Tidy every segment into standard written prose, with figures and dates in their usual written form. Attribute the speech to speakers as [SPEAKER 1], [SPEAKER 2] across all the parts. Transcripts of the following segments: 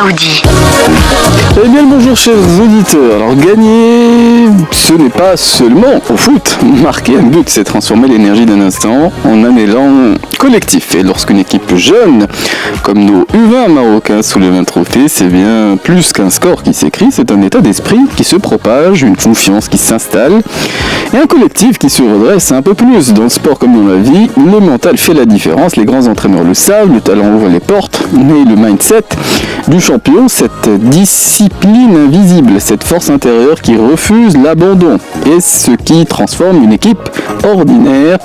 [SPEAKER 1] Saoudi.
[SPEAKER 2] Eh bien le bonjour chers auditeurs. Alors gagner, ce n'est pas seulement au foot. Marquer un but, c'est transformer l'énergie d'un instant en un élan collectif. Et lorsqu'une équipe jeune, comme nos U20 marocains soulève un trophée, c'est bien plus qu'un score qui s'écrit, c'est un état d'esprit qui se propage, une confiance qui s'installe et un collectif qui se redresse un peu plus. Dans le sport comme dans la vie, le mental fait la différence. Les grands entraîneurs le savent, le talent ouvre les portes, mais le mindset du champion, cette discipline invisible, cette force intérieure qui refuse l'abandon, est ce qui transforme une équipe ordinaire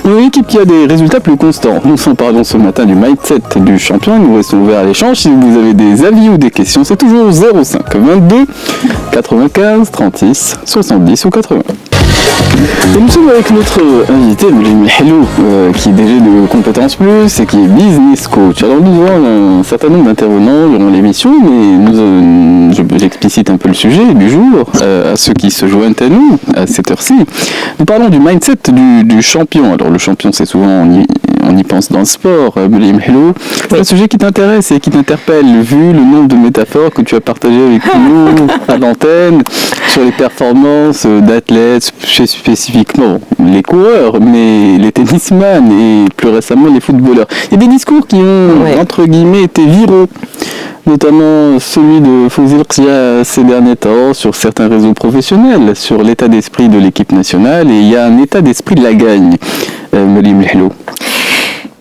[SPEAKER 2] en une équipe qui a des résultats plus constants. Nous en parlons ce matin du mindset du champion. Nous restons ouverts à l'échange. Si vous avez des avis ou des questions, c'est toujours 05 22 95 36 70 ou 80. Et nous sommes avec notre invité, Moulim Hello, qui est DG de Compétences Plus et qui est business coach. Alors nous avons un certain nombre d'intervenants durant l'émission, mais j'explicite un peu le sujet du jour à ceux qui se joignent à nous à cette heure-ci. Nous parlons du mindset du champion. Alors le champion, c'est souvent, on y pense dans le sport, Moulim Hello. C'est un sujet qui t'intéresse et qui t'interpelle, vu le nombre de métaphores que tu as partagées avec nous à l'antenne sur les performances d'athlètes, spécifiquement les coureurs, mais les tennisman et plus récemment les footballeurs. Il y a des discours qui ont, entre guillemets, été viraux, notamment celui de Fawzi Qia ces derniers temps sur certains réseaux professionnels, sur l'état d'esprit de l'équipe nationale, et il y a un état d'esprit de la gagne, Moulim Hello.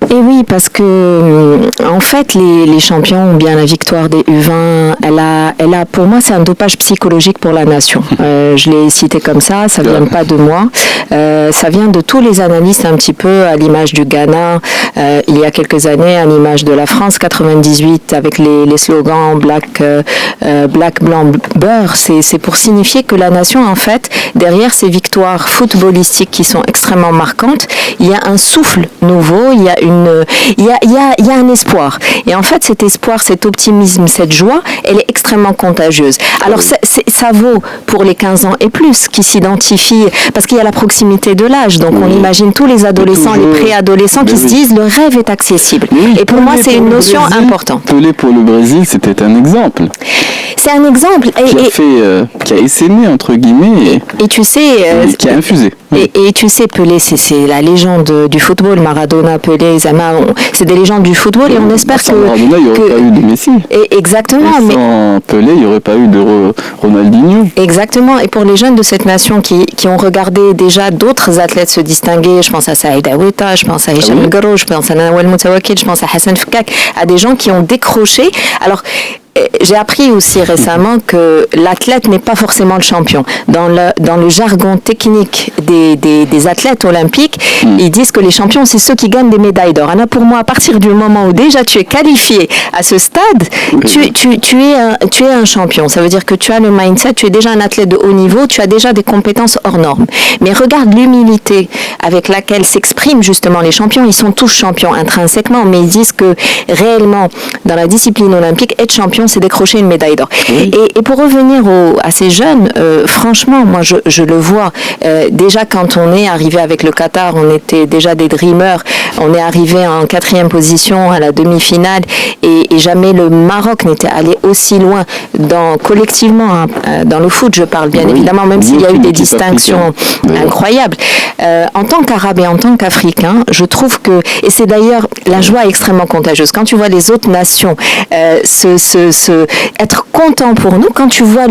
[SPEAKER 3] Et oui, parce que en fait, les champions, ou bien la victoire des U20, elle a, pour moi, c'est un dopage psychologique pour la nation. Je l'ai cité comme ça vient pas de moi. Ça vient de tous les analystes un petit peu à l'image du Ghana, il y a quelques années, à l'image de la France 98 avec les slogans Black, Blanc, Beurre. C'est pour signifier que la nation, en fait, derrière ces victoires footballistiques qui sont extrêmement marquantes, il y a un souffle nouveau, il y a un espoir. Et en fait, cet espoir, cet optimisme, cette joie, elle est extrêmement contagieuse. Alors, ça vaut pour les 15 ans et plus qui s'identifient, parce qu'il y a la proximité de l'âge. Donc, on imagine tous les adolescents, les préadolescents qui se disent le rêve est accessible. Et pour moi, c'est une notion importante.
[SPEAKER 2] Pelé pour le Brésil, c'était un exemple.
[SPEAKER 3] C'est un exemple.
[SPEAKER 2] Qui a essaimé, entre guillemets,
[SPEAKER 3] et tu sais,
[SPEAKER 2] qui a infusé.
[SPEAKER 3] Et tu sais, Pelé, c'est la légende du football. Maradona, Pelé, Zama, c'est des légendes du football et on espère que...
[SPEAKER 2] Maradona, il n'y aurait pas eu de Messi.
[SPEAKER 3] Exactement.
[SPEAKER 2] Et sans Pelé, il n'y aurait pas eu de Ronaldinho.
[SPEAKER 3] Exactement. Et pour les jeunes de cette nation qui ont regardé déjà d'autres athlètes se distinguer, je pense à Saïd Aoueta, je pense à Hicham Garo, je pense à Nawal Moutawakil, je pense à Hassan Fkak, à des gens qui ont décroché. Alors, j'ai appris aussi récemment que l'athlète n'est pas forcément le champion. Dans le jargon technique des athlètes olympiques, ils disent que les champions, c'est ceux qui gagnent des médailles d'or. Alors pour moi, à partir du moment où déjà tu es qualifié à ce stade, tu es un champion. Ça veut dire que tu as le mindset, tu es déjà un athlète de haut niveau, tu as déjà des compétences hors normes. Mais regarde l'humilité avec laquelle s'expriment justement les champions. Ils sont tous champions intrinsèquement, mais ils disent que réellement, dans la discipline olympique, être champion, c'est décrocher une médaille d'or. Et pour revenir à ces jeunes, franchement, moi je le vois, déjà quand on est arrivé avec le Qatar, on était déjà des dreamers, on est arrivé en 4e position à la demi-finale et jamais le Maroc n'était allé aussi loin collectivement, dans le foot je parle bien évidemment, même s'il y a eu des distinctions incroyables. En tant qu'Arabe et en tant qu'Africain, je trouve que, et c'est d'ailleurs la joie est extrêmement contagieuse, quand tu vois les autres nations être content pour nous, quand tu vois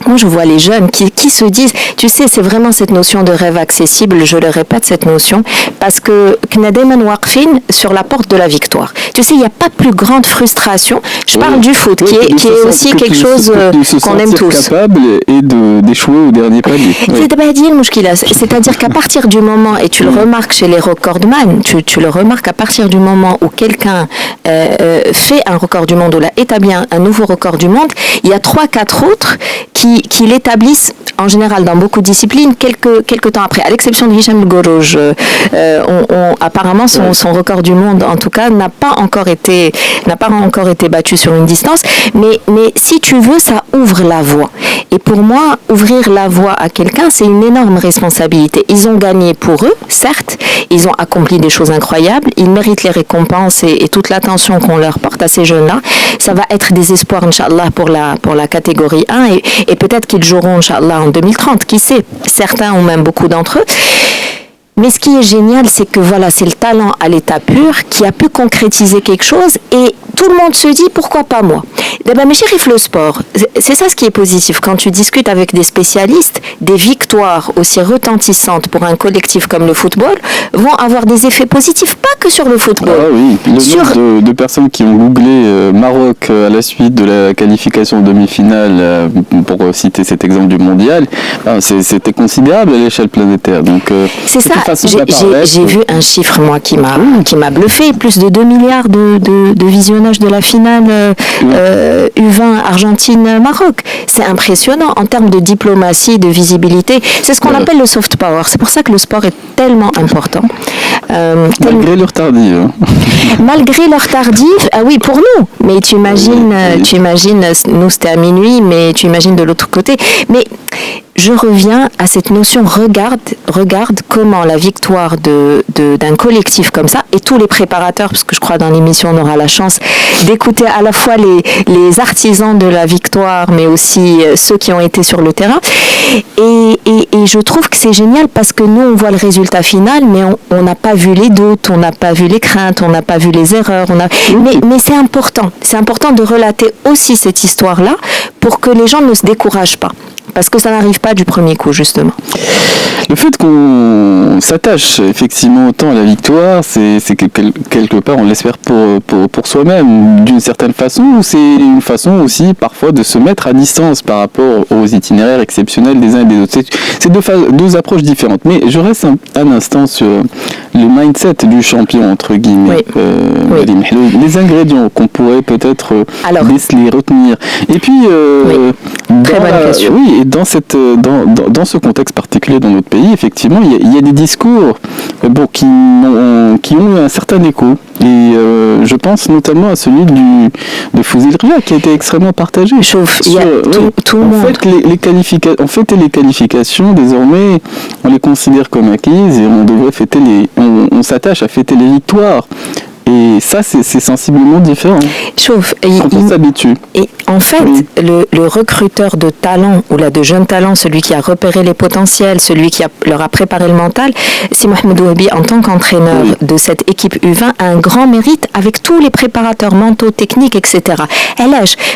[SPEAKER 3] moi, je vois les jeunes qui se disent, tu sais, c'est vraiment cette notion de rêve accessible, je le répète, cette notion, parce que Knademan Waqfin sur la porte de la victoire. Tu sais, il n'y a pas plus grande frustration. Je parle du foot, qui est aussi quelque chose qu'on aime tous.
[SPEAKER 2] Capable et d'échouer au dernier palier.
[SPEAKER 3] C'est-à-dire qu'à partir du moment, et tu le remarques chez les recordman, tu le remarques à partir du moment où quelqu'un fait un record du monde, ou a établi un nouveau record du monde, il y a 3-4 autres qui l'établissent en général, dans beaucoup de disciplines, quelques temps après, à l'exception de Hicham El Gourouj, apparemment son record du monde, en tout cas, n'a pas encore été battu sur une distance. Mais si tu veux, ça ouvre la voie. Et pour moi, ouvrir la voie à quelqu'un, c'est une énorme responsabilité. Ils ont gagné pour eux, certes, ils ont accompli des choses incroyables, ils méritent les récompenses et toute l'attention qu'on leur porte à ces jeunes-là. Ça va être des espoirs, Inch'Allah, pour la catégorie 1 et peut-être qu'ils joueront, Inch'Allah, en 2030, qui sait. Certains ou même beaucoup d'entre eux. Mais ce qui est génial, c'est que voilà, c'est le talent à l'état pur qui a pu concrétiser quelque chose et tout le monde se dit pourquoi pas moi. D'abord, mes chérifs, le sport, c'est ça ce qui est positif. Quand tu discutes avec des spécialistes, des victoires aussi retentissantes pour un collectif comme le football vont avoir des effets positifs, pas que sur le football.
[SPEAKER 2] Ah oui, le nombre de personnes qui ont googlé Maroc à la suite de la qualification en demi-finale, pour citer cet exemple du mondial, c'était considérable à l'échelle planétaire. Donc,
[SPEAKER 3] c'est ça. J'ai vu un chiffre, moi, qui m'a bluffé. Plus de 2 milliards de visionnage de la finale U20 Argentine-Maroc. C'est impressionnant en termes de diplomatie, de visibilité. C'est ce qu'on appelle le soft power. C'est pour ça que le sport est tellement important.
[SPEAKER 2] Malgré leur tardive.
[SPEAKER 3] Malgré leur tardive, ah oui, pour nous. Mais tu imagines, nous c'était à minuit, mais tu imagines de l'autre côté. Mais je reviens à cette notion, regarde comment la victoire d'un collectif comme ça, et tous les préparateurs, parce que je crois dans l'émission on aura la chance d'écouter à la fois les artisans de la victoire, mais aussi ceux qui ont été sur le terrain. Et je trouve que c'est génial parce que nous, on voit le résultat final, mais on n'a pas vu les doutes, on n'a pas vu les craintes, on n'a pas vu les erreurs. Mais c'est important. C'est important de relater aussi cette histoire-là pour que les gens ne se découragent pas. Parce que ça n'arrive pas du premier coup, justement.
[SPEAKER 2] Le fait qu'on s'attache effectivement autant à la victoire, c'est que quelque part, on l'espère pour soi-même, d'une certaine façon, ou c'est une façon aussi parfois de se mettre à distance par rapport aux itinéraires exceptionnels des uns et des autres. C'est deux approches différentes. Mais je reste un instant sur le mindset du champion, entre guillemets. Oui. Les ingrédients qu'on pourrait peut-être déceler, retenir. Et puis,
[SPEAKER 3] très bonne question.
[SPEAKER 2] Oui, et dans ce contexte particulier dans notre pays, effectivement, il y a des discours qui ont un certain écho. Et je pense notamment à celui de Fouzil Ria qui a été extrêmement partagé.
[SPEAKER 3] Tout le monde.
[SPEAKER 2] En fait, les qualifications, désormais, on les considère comme acquises et on devrait on s'attache à fêter les victoires. Et ça, c'est sensiblement différent. Quand on s'habitue.
[SPEAKER 3] Et en fait, le recruteur de talent, ou là de jeunes talents, celui qui a repéré les potentiels, celui qui leur a préparé le mental, si Mohamed Ouabi, en tant qu'entraîneur de cette équipe U20, a un grand mérite avec tous les préparateurs mentaux, techniques, etc.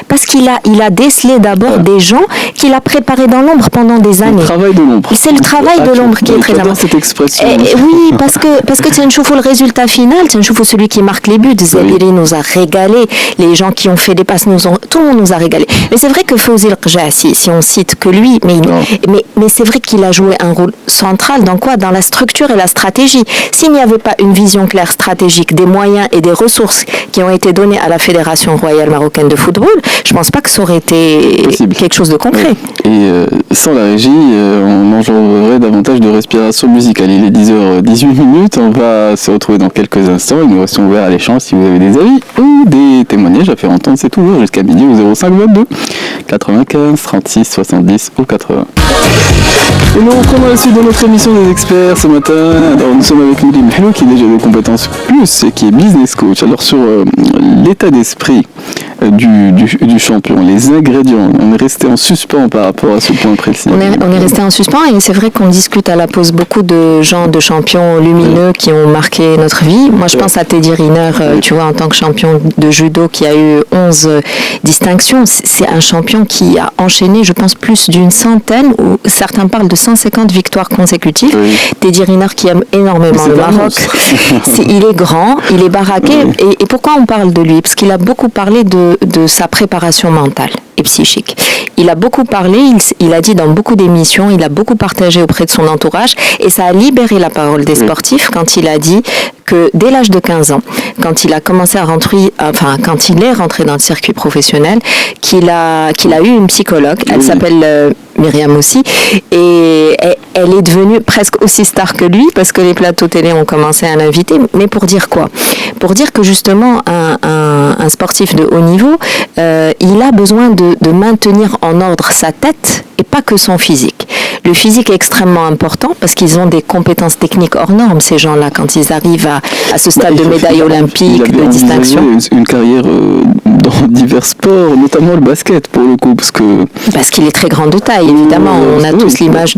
[SPEAKER 3] Parce qu'il a décelé d'abord des gens qu'il a préparés dans l'ombre pendant des années.
[SPEAKER 2] Le travail de l'ombre.
[SPEAKER 3] C'est le travail de l'ombre qui est très important.
[SPEAKER 2] Cette expression.
[SPEAKER 3] Oui, parce que tu as le résultat final, tu as celui qui marque les buts. Zabiri nous a régalé, les gens qui ont fait des passes tout le monde nous a régalé. Mais c'est vrai que Fouzil Ria, si on cite que lui, mais c'est vrai qu'il a joué un rôle central dans quoi ? Dans la structure et la stratégie. S'il n'y avait pas une vision claire stratégique des moyens et des ressources qui ont été donnés à la Fédération royale marocaine de football, je pense pas que ça aurait été quelque chose de concret.
[SPEAKER 2] Et sans la régie, on engendrerait davantage de respiration musicale. Il est 10h18, on va se retrouver dans quelques instants et nous restons ouverts à l'échange si vous avez des avis ou des témoignages à faire entendre. C'est toujours jusqu'à midi au 05 22 95 36 70 ou 80. Et nous reprenons la suite de notre émission des experts ce matin. Alors, nous sommes avec Moulim Hello qui est déjà de compétences plus et qui est business coach. Alors sur l'état d'esprit du champion, les ingrédients, on est resté en suspens par rapport à ce point précis.
[SPEAKER 3] On est resté en suspens et c'est vrai qu'on discute à la pause beaucoup de gens, de champions lumineux qui ont marqué notre vie. Moi je pense à Teddy Riner, tu vois, en tant que champion de judo qui a eu 11 distinctions. C'est un champion qui a enchaîné, je pense, plus d'une centaine, ou certains parlent de 150 victoires consécutives. Teddy Riner qui aime énormément le Maroc. Il est grand, il est baraqué. Et pourquoi on parle de lui ? Parce qu'il a beaucoup parlé de sa préparation mentale et psychique. Il a beaucoup parlé, il a dit dans beaucoup d'émissions, il a beaucoup partagé auprès de son entourage et ça a libéré la parole des sportifs quand il a dit que dès l'âge de 15 ans, quand il a commencé à rentrer, quand il est rentré dans le circuit professionnel, qu'il a eu une psychologue, elle s'appelle Myriam aussi, et elle est devenue presque aussi star que lui, parce que les plateaux télé ont commencé à l'inviter. Mais pour dire quoi? Pour dire que justement, un sportif de haut niveau, il a besoin de maintenir en ordre sa tête et pas que son physique. Le physique est extrêmement important parce qu'ils ont des compétences techniques hors normes, ces gens-là, quand ils arrivent à ce stade de médaille olympique, de distinction.
[SPEAKER 2] Une carrière dans divers sports, notamment le basket pour le coup, parce qu'il
[SPEAKER 3] est très grand de taille, évidemment. On a tous l'image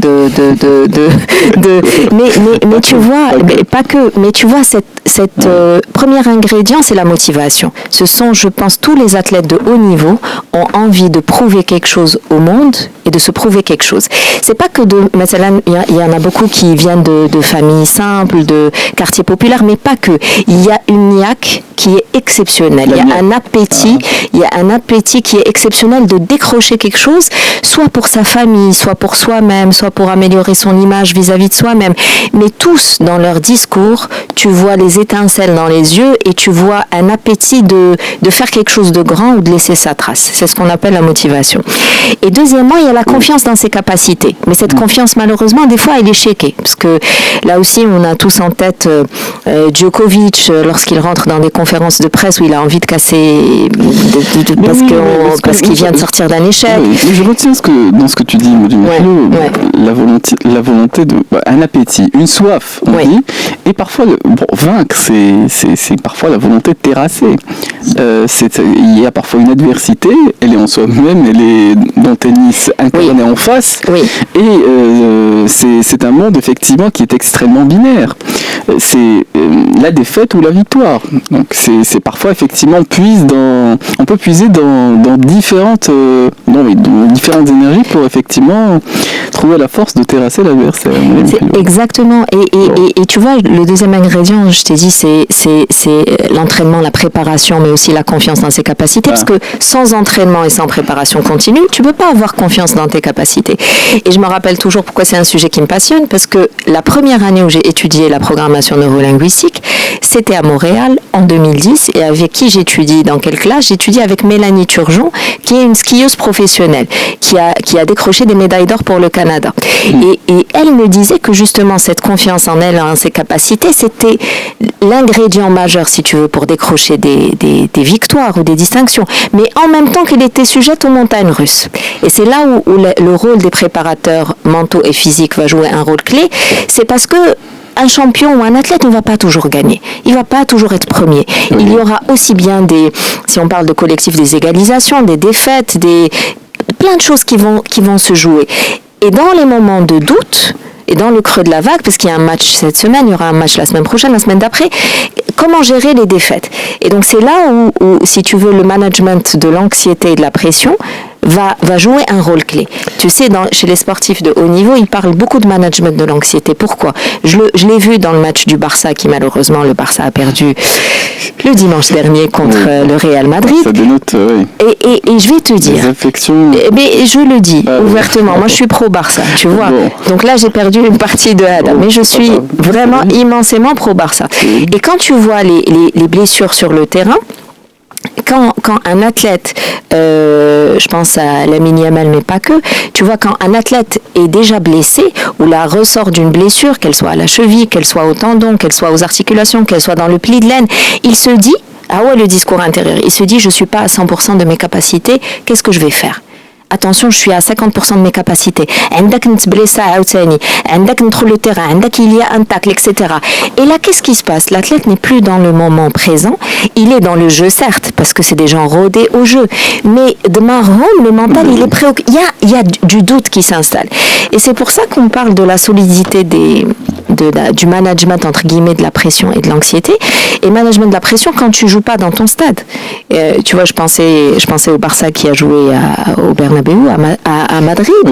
[SPEAKER 3] mais tu vois, pas que, mais tu vois cette premier ingrédient, c'est la motivation. Ce sont, je pense, tous les athlètes de haut niveau ont envie de prouver quelque chose au monde et de se prouver quelque chose. C'est pas que il y en a beaucoup qui viennent de familles simples, de quartiers populaires, mais pas que. Il y a une niaque qui est exceptionnelle. Il y a un appétit qui est exceptionnel de décrocher quelque chose, soit pour sa famille, soit pour soi-même, soit pour améliorer son image vis-à-vis de soi-même. Mais tous, dans leur discours, tu vois les étincelles dans les yeux et tu vois un appétit de faire quelque chose de grand ou de laisser sa trace. C'est ce qu'on appelle la motivation. Et deuxièmement, il y a la confiance dans ses capacités. Mais cette confiance, malheureusement, des fois, elle est shakée. Parce que là aussi, on a tous en tête Djokovic, lorsqu'il rentre dans des conférences de presse où il a envie de casser parce qu'il vient de sortir d'un échec.
[SPEAKER 2] Oui, je retiens dans ce que tu dis, la volonté un appétit, une soif, on dit, et parfois vaincre, c'est parfois la volonté de terrasser. Il y a parfois une adversité, elle est en soi-même, elle est dans le tennis incarné en face, et c'est un monde effectivement qui est extrêmement binaire. C'est la défaite ou la victoire. Donc c'est parfois effectivement on peut puiser dans différentes énergies pour effectivement trouver la force de terrasser l'adversaire.
[SPEAKER 3] Exactement. Et tu vois, le deuxième ingrédient, je t'ai dit, c'est l'entraînement, la préparation, mais aussi la confiance dans ses capacités. Parce que sans entraînement et sans préparation continue, tu ne peux pas avoir confiance dans tes capacités. Et je me rappelle toujours pourquoi c'est un sujet qui me passionne, parce que la première année où j'ai étudié la programmation neurolinguistique, c'était à Montréal en 2010, et avec qui j'étudie, dans quelle classe? J'étudie avec Mélanie Turgeon, qui est une skieuse professionnelle, qui a décroché des médailles d'or pour le Canada. Et elle me disait que justement cette confiance en elle, en ses capacités, c'était l'ingrédient majeur, si tu veux, pour décrocher des victoires ou des distinctions, mais en même temps qu'elle était sujette aux montagnes russes. Et c'est là où le rôle des préparateurs mentaux et physiques va jouer un rôle clé. C'est parce que un champion ou un athlète ne va pas toujours gagner. Il ne va pas toujours être premier. Il y aura aussi bien si on parle de collectif, des égalisations, des défaites, plein de choses qui vont se jouer. Et dans les moments de doute, et dans le creux de la vague, parce qu'il y a un match cette semaine, il y aura un match la semaine prochaine, la semaine d'après, comment gérer les défaites? Et donc c'est là où, si tu veux, le management de l'anxiété et de la pression va jouer un rôle clé. Tu sais, chez les sportifs de haut niveau, ils parlent beaucoup de management de l'anxiété. Pourquoi? Je l'ai vu dans le match du Barça, qui malheureusement, le Barça a perdu le dimanche dernier contre le Real Madrid.
[SPEAKER 2] Ça dénote,
[SPEAKER 3] et je vais te dire, mais je le dis ouvertement, moi je suis pro-Barça, tu vois. Donc là, j'ai perdu une partie de Adam, mais je suis vraiment immensément pro-Barça. Et quand tu vois les blessures sur le terrain, quand un athlète, je pense à Lamine Yamal, mais pas que, tu vois, quand un athlète est déjà blessé ou là ressort d'une blessure, qu'elle soit à la cheville, qu'elle soit au tendon, qu'elle soit aux articulations, qu'elle soit dans le pli de laine, il se dit, le discours intérieur, il se dit, je ne suis pas à 100% de mes capacités, qu'est-ce que je vais faire? Attention, je suis à 50% de mes capacités. عندك نتبليسا عاوتاني، عندك ندخل le terrain، عندك il y a un tacle, etc. Et là, qu'est-ce qui se passe? L'athlète n'est plus dans le moment présent. Il est dans le jeu, certes, parce que c'est des gens rodés au jeu. Mais de marron, le mental, il est préoccupé. Il y a du doute qui s'installe. Et c'est pour ça qu'on parle de la solidité du management, entre guillemets, de la pression et de l'anxiété. Et management de la pression quand tu joues pas dans ton stade. Tu vois, je pensais au Barça qui a joué au Bernabéu, à Madrid.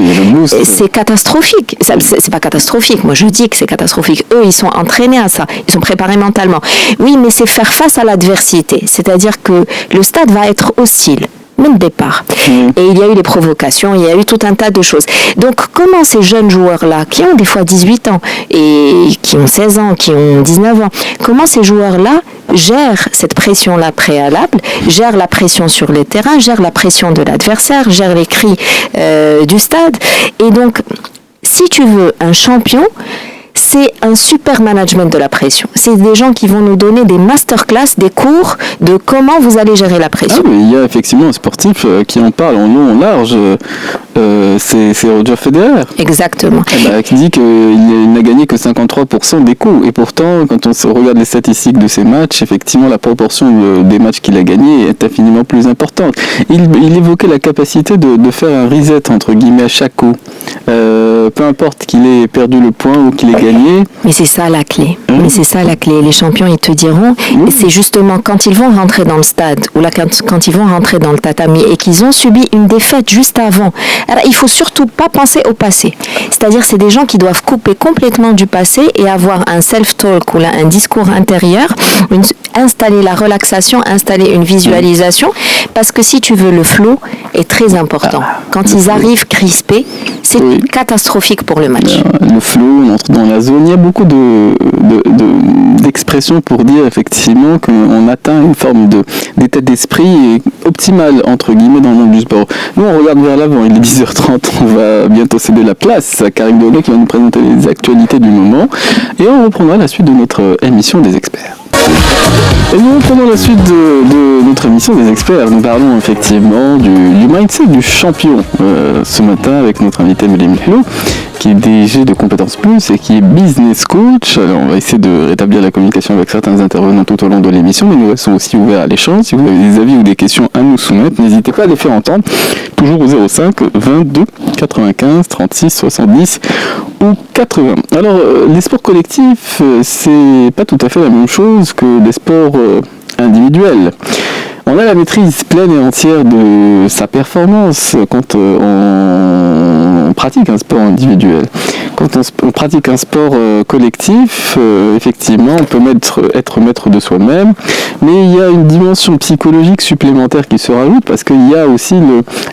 [SPEAKER 3] C'est catastrophique. C'est pas catastrophique. Moi, je dis que c'est catastrophique. Eux, ils sont entraînés à ça. Ils sont préparés mentalement. Oui, mais c'est faire face à l'adversité. C'est-à-dire que le stade va être hostile. même départ. Et il y a eu des provocations, il y a eu tout un tas de choses. Donc, comment ces jeunes joueurs-là, qui ont des fois 18 ans et qui ont 16 ans, qui ont 19 ans, comment ces joueurs-là gèrent cette pression-là préalable, gèrent la pression sur les terrains, gèrent la pression de l'adversaire, gèrent les cris du stade. Et donc, si tu veux un champion, c'est un super management de la pression. C'est des gens qui vont nous donner des masterclass, des cours de comment vous allez gérer la pression.
[SPEAKER 2] Ah, mais il y a effectivement un sportif qui en parle en long, en large. C'est Roger Federer.
[SPEAKER 3] Exactement.
[SPEAKER 2] Qui dit qu'il n'a gagné que 53% des coups. Et pourtant, quand on regarde les statistiques de ses matchs, effectivement, la proportion des matchs qu'il a gagnés est infiniment plus importante. Il évoquait la capacité de faire un reset, entre guillemets, à chaque coup. Peu importe qu'il ait perdu le point ou qu'il ait gagné.
[SPEAKER 3] Mais c'est ça la clé. Mais c'est ça la clé. Les champions, ils te diront, c'est justement quand ils vont rentrer dans le stade, ou là, quand ils vont rentrer dans le tatami et qu'ils ont subi une défaite juste avant. Alors, il faut surtout pas penser au passé. C'est-à-dire, c'est des gens qui doivent couper complètement du passé et avoir un self-talk ou là, un discours intérieur, installer la relaxation, installer une visualisation, parce que si tu veux, le flow est très important. Quand ils arrivent crispés, c'est catastrophique pour le match.
[SPEAKER 2] Le flow, on entre dans la zone. Il y a beaucoup d'expressions pour dire effectivement qu'on atteint une forme d'état d'esprit optimal, entre guillemets, dans le monde du sport. Nous, on regarde vers l'avant. Il est 10h30. On va bientôt céder la place à Karim Dolé qui va nous présenter les actualités du moment. Et on reprendra la suite de notre émission des experts. Et nous reprenons la suite de notre émission des experts. Nous parlons effectivement du mindset du champion ce matin avec notre invité Mélie Mihlou, qui est DG de Compétences Plus et qui est business coach. Alors, on va essayer de rétablir la communication avec certains intervenants tout au long de l'émission, mais nous restons aussi ouverts à l'échange. Si vous avez des avis ou des questions à nous soumettre, n'hésitez pas à les faire entendre, toujours au 05 22 95 36 70 ou 80. Alors, les sports collectifs, c'est pas tout à fait la même chose que des sports individuels. On a la maîtrise pleine et entière de sa performance quand on pratique un sport individuel. Quand on pratique un sport collectif, effectivement, on peut être maître de soi-même, mais il y a une dimension psychologique supplémentaire qui se rajoute parce qu'il y a aussi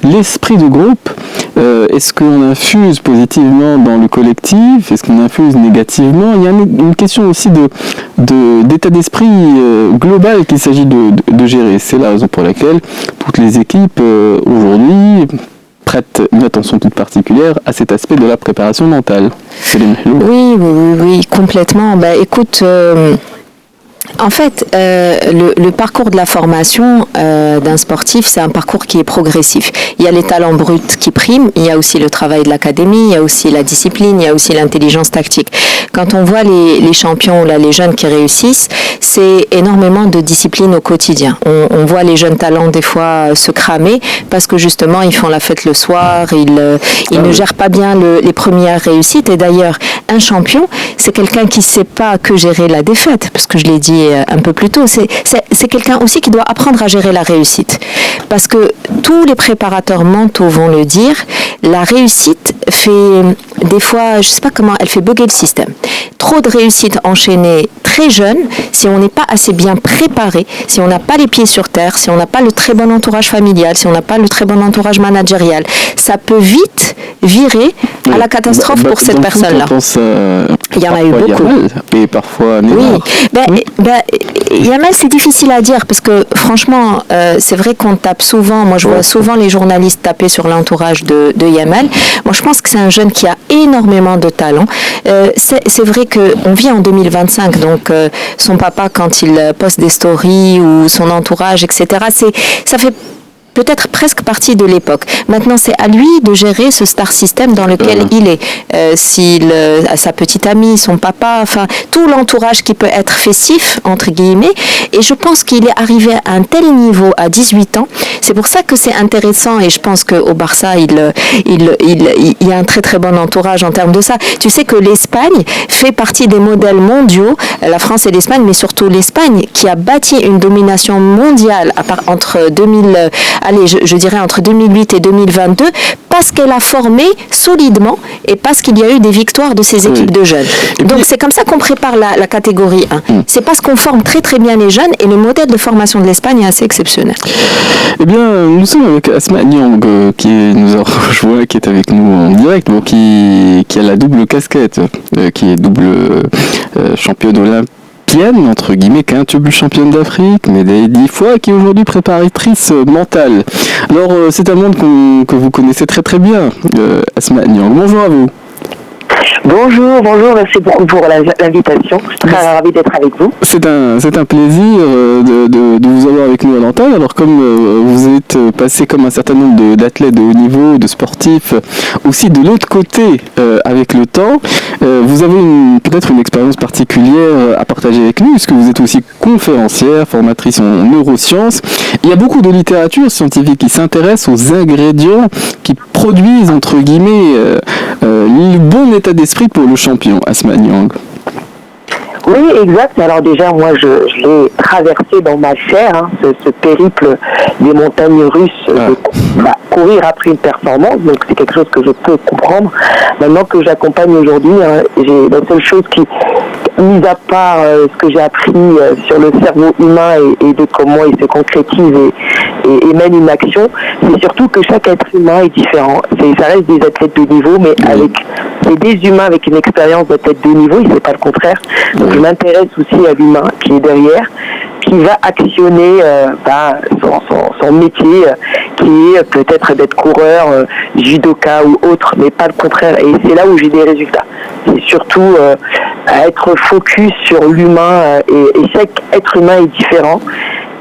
[SPEAKER 2] l'esprit de groupe. Est-ce qu'on infuse positivement dans le collectif? Est-ce qu'on infuse négativement? Il y a une question aussi d'état d'esprit global qu'il s'agit de gérer. C'est la raison pour laquelle toutes les équipes aujourd'hui prête une attention toute particulière à cet aspect de la préparation mentale.
[SPEAKER 3] Oui, complètement. Écoute, en fait, le parcours de la formation d'un sportif, c'est un parcours qui est progressif. Il y a les talents bruts qui priment, il y a aussi le travail de l'académie, il y a aussi la discipline, il y a aussi l'intelligence tactique. Quand on voit les champions, là, les jeunes qui réussissent, c'est énormément de discipline au quotidien. On voit les jeunes talents des fois se cramer parce que justement, ils font la fête le soir, ils ne gèrent pas bien les premières réussites. Et d'ailleurs, un champion, c'est quelqu'un qui ne sait pas que gérer la défaite, parce que je l'ai dit un peu plus tôt, c'est quelqu'un aussi qui doit apprendre à gérer la réussite. Parce que tous les préparateurs mentaux vont le dire, la réussite fait des fois, je ne sais pas comment, elle fait bugger le système. Trop de réussite enchaînée très jeune, si on n'est pas assez bien préparé, si on n'a pas les pieds sur terre, si on n'a pas le très bon entourage familial, si on n'a pas le très bon entourage managérial, ça peut vite virer à la catastrophe pour cette personne-là. Il y en a eu beaucoup.
[SPEAKER 2] Et parfois
[SPEAKER 3] Oui, Yamal, c'est difficile à dire parce que franchement, c'est vrai qu'on tape souvent, moi je vois souvent les journalistes taper sur l'entourage de Yamal. Moi je pense que c'est un jeune qui a énormément de talent. C'est vrai qu'on vit en 2025, donc son papa quand il poste des stories ou son entourage, etc., ça fait peut-être presque partie de l'époque. Maintenant, c'est à lui de gérer ce star system dans lequel il est. S'il a sa petite amie, son papa, enfin, tout l'entourage qui peut être festif, entre guillemets. Et je pense qu'il est arrivé à un tel niveau à 18 ans. C'est pour ça que c'est intéressant et je pense qu'au Barça, il y a un très très bon entourage en termes de ça. Tu sais que l'Espagne fait partie des modèles mondiaux, la France et l'Espagne, mais surtout l'Espagne, qui a bâti une domination mondiale entre je dirais entre 2008 et 2022, parce qu'elle a formé solidement et parce qu'il y a eu des victoires de ces équipes de jeunes. Donc c'est comme ça qu'on prépare la catégorie 1. C'est parce qu'on forme très très bien les jeunes et le modèle de formation de l'Espagne est assez exceptionnel.
[SPEAKER 2] Eh bien, bien, nous sommes avec Asma Niang qui nous a rejoint, qui est avec nous en direct, bon, qui a la double casquette, qui est double championne olympienne, entre guillemets, qui est un double championne d'Afrique, médaille 10 fois, qui est aujourd'hui préparatrice mentale. Alors, c'est un monde que vous connaissez très très bien, Asma Niang. Bonjour à vous.
[SPEAKER 1] Bonjour, merci beaucoup pour l'invitation. Je suis très ravi d'être avec vous.
[SPEAKER 2] C'est un plaisir de vous avoir avec nous à l'antenne. Alors comme vous êtes passé comme un certain nombre d'athlètes de haut niveau, de sportifs, aussi de l'autre côté avec le temps, vous avez peut-être une expérience particulière à partager avec nous, puisque vous êtes aussi conférencière, formatrice en neurosciences. Il y a beaucoup de littérature scientifique qui s'intéresse aux ingrédients qui produisent, entre guillemets, le bon état d'esprit pour le champion, Asma Niang.
[SPEAKER 1] Oui, exact. Alors déjà, moi, je l'ai traversé dans ma chair, ce périple des montagnes russes, de courir après une performance. Donc, c'est quelque chose que je peux comprendre. Maintenant que j'accompagne aujourd'hui, j'ai la seule chose qui, mis à part ce que j'ai appris sur le cerveau humain et de comment il se concrétise et mène une action, c'est surtout que chaque être humain est différent. Ça reste des athlètes de niveau, mais c'est des humains avec une expérience d'athlète de niveau, et c'est pas le contraire. Donc, je m'intéresse aussi à l'humain qui est derrière, qui va actionner son métier, qui est peut-être d'être coureur, judoka ou autre, mais pas le contraire. Et c'est là où j'ai des résultats. C'est surtout à être focus sur l'humain, et chaque être humain est différent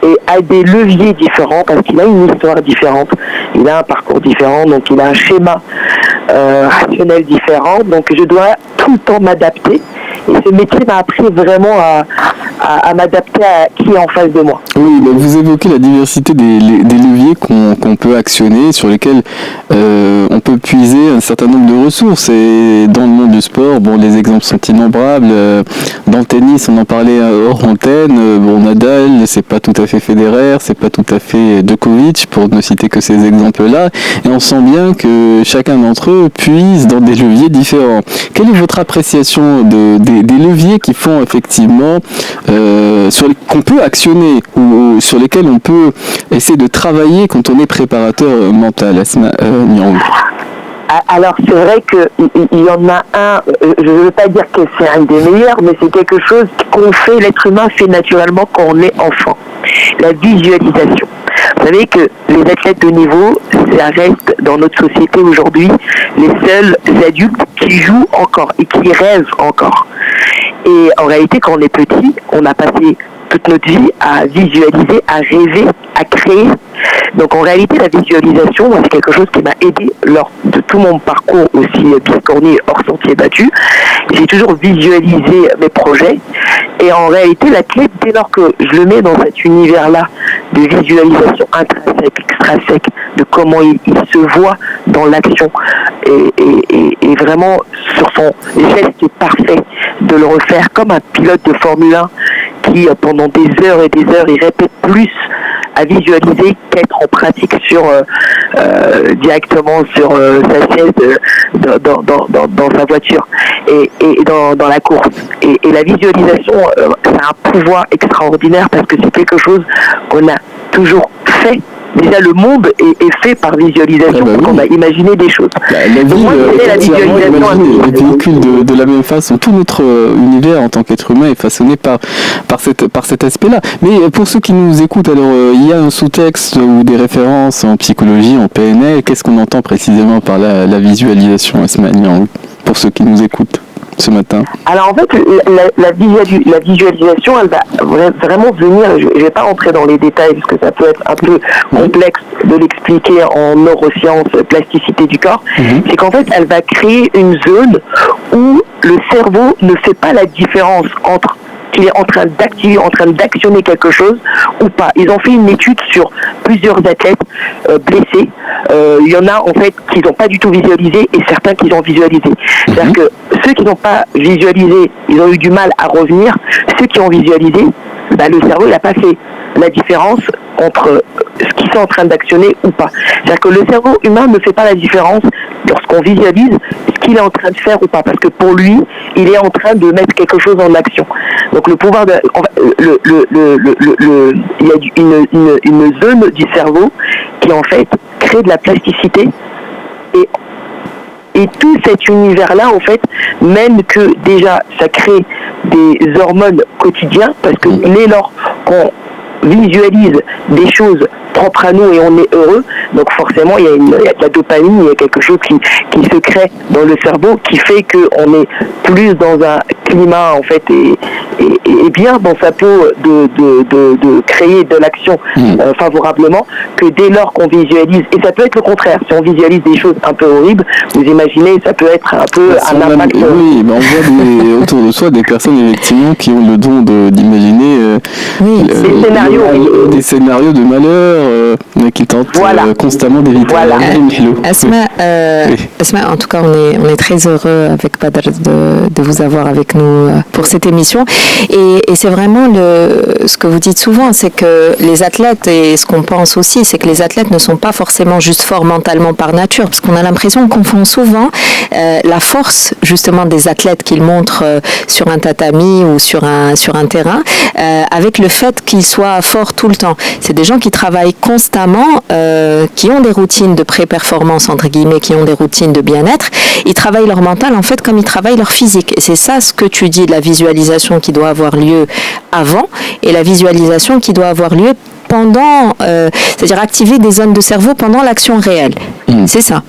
[SPEAKER 1] et a des leviers différents parce qu'il a une histoire différente, il a un parcours différent, donc il a un schéma rationnel différent, donc je dois tout le temps m'adapter. Et ce métier m'a appris vraiment à m'adapter à qui est en face de moi.
[SPEAKER 2] Oui, mais vous évoquez la diversité des leviers qu'on peut actionner, sur lesquels on peut puiser un certain nombre de ressources. Et dans le monde du sport, bon, les exemples sont innombrables. Dans le tennis, on en parlait hors antenne. Bon, Nadal, c'est pas tout à fait Federer, c'est pas tout à fait Djokovic, pour ne citer que ces exemples-là. Et on sent bien que chacun d'entre eux puise dans des leviers différents. Quelle est votre appréciation des leviers qui font effectivement qu'on peut actionner ou sur lesquels on peut essayer de travailler quand on est préparateur mental, Asma Niang?
[SPEAKER 1] Alors c'est vrai qu'il y en a un, je ne veux pas dire que c'est un des meilleurs, mais c'est quelque chose l'être humain fait naturellement quand on est enfant. La visualisation. Vous savez que les athlètes de niveau, ça reste dans notre société aujourd'hui les seuls adultes qui jouent encore et qui rêvent encore. Et en réalité, quand on est petit, on a passé toute notre vie à visualiser, à rêver, à créer. Donc en réalité, la visualisation, moi, c'est quelque chose qui m'a aidé lors de tout mon parcours aussi biscornu hors sentier battu. J'ai toujours visualisé mes projets. Et en réalité, l'athlète, dès lors que je le mets dans cet univers-là de visualisation intrinsèque, extrinsèque, de comment il se voit dans l'action et vraiment sur son geste parfait de le refaire comme un pilote de Formule 1 qui, pendant des heures et des heures, il répète plus à visualiser qu'être en pratique directement sur sa chaise dans sa voiture et dans la course. Et la visualisation, c'est un pouvoir extraordinaire parce que c'est quelque chose qu'on a toujours fait. Déjà, le monde est fait par visualisation. Donc, on a imaginé des choses.
[SPEAKER 2] La vie, la visualisation, les véhicules de la même façon. Tout notre univers en tant qu'être humain est façonné par cet aspect-là. Mais pour ceux qui nous écoutent, alors il y a un sous-texte ou des références en psychologie, en PNL. Qu'est-ce qu'on entend précisément par la visualisation, Asma Niang, pour ceux qui nous écoutent ce matin?
[SPEAKER 1] Alors en fait, la visualisation, elle va vraiment venir, je ne vais pas rentrer dans les détails parce que ça peut être un peu complexe de l'expliquer en neurosciences, plasticité du corps, c'est qu'en fait, elle va créer une zone où le cerveau ne fait pas la différence entre qu'il est en train d'actionner quelque chose ou pas. Ils ont fait une étude sur plusieurs athlètes blessés. Il y en a en fait qui n'ont pas du tout visualisé et certains qui ont visualisé. C'est-à-dire que ceux qui n'ont pas visualisé, ils ont eu du mal à revenir. Ceux qui ont visualisé, le cerveau n'a pas fait la différence entre ce qu'ils sont en train d'actionner ou pas. C'est-à-dire que le cerveau humain ne fait pas la différence lorsqu'on visualise ce qu'il est en train de faire ou pas, parce que pour lui, il est en train de mettre quelque chose en action. Donc le pouvoir il y a une zone du cerveau qui en fait crée de la plasticité et tout cet univers-là, en fait, mène que déjà, ça crée des hormones quotidiennes, parce que dès lors qu'on visualise des choses propres à nous et on est heureux, donc forcément il y a de la dopamine, il y a quelque chose qui se crée dans le cerveau qui fait qu'on est plus dans un climat en fait et bien dans sa peau de créer de l'action favorablement, que dès lors qu'on visualise, et ça peut être le contraire, si on visualise des choses un peu horribles, vous imaginez, ça peut être un peu un impact.
[SPEAKER 2] Oui, on voit autour de soi des personnes effectivement qui ont le don d'imaginer des scénarios de malheur qui tentent constamment d'éviter.
[SPEAKER 1] Voilà.
[SPEAKER 3] Asma, en tout cas, on est très heureux avec Badr de vous avoir avec nous pour cette émission. Et c'est vraiment ce que vous dites souvent, c'est que les athlètes, et ce qu'on pense aussi, c'est que les athlètes ne sont pas forcément juste forts mentalement par nature, parce qu'on a l'impression qu'on confond souvent la force justement des athlètes qu'ils montrent sur un tatami ou sur un terrain avec le fait qu'ils soient forts tout le temps. C'est des gens qui travaillent constamment, qui ont des routines de pré-performance entre guillemets, qui ont des routines de bien-être. Ils travaillent leur mental en fait comme ils travaillent leur physique. Et c'est ça ce que tu dis, de la visualisation qui doit avoir lieu avant et la visualisation qui doit avoir lieu pendant, c'est-à-dire activer des zones de cerveau pendant l'action réelle. C'est ça.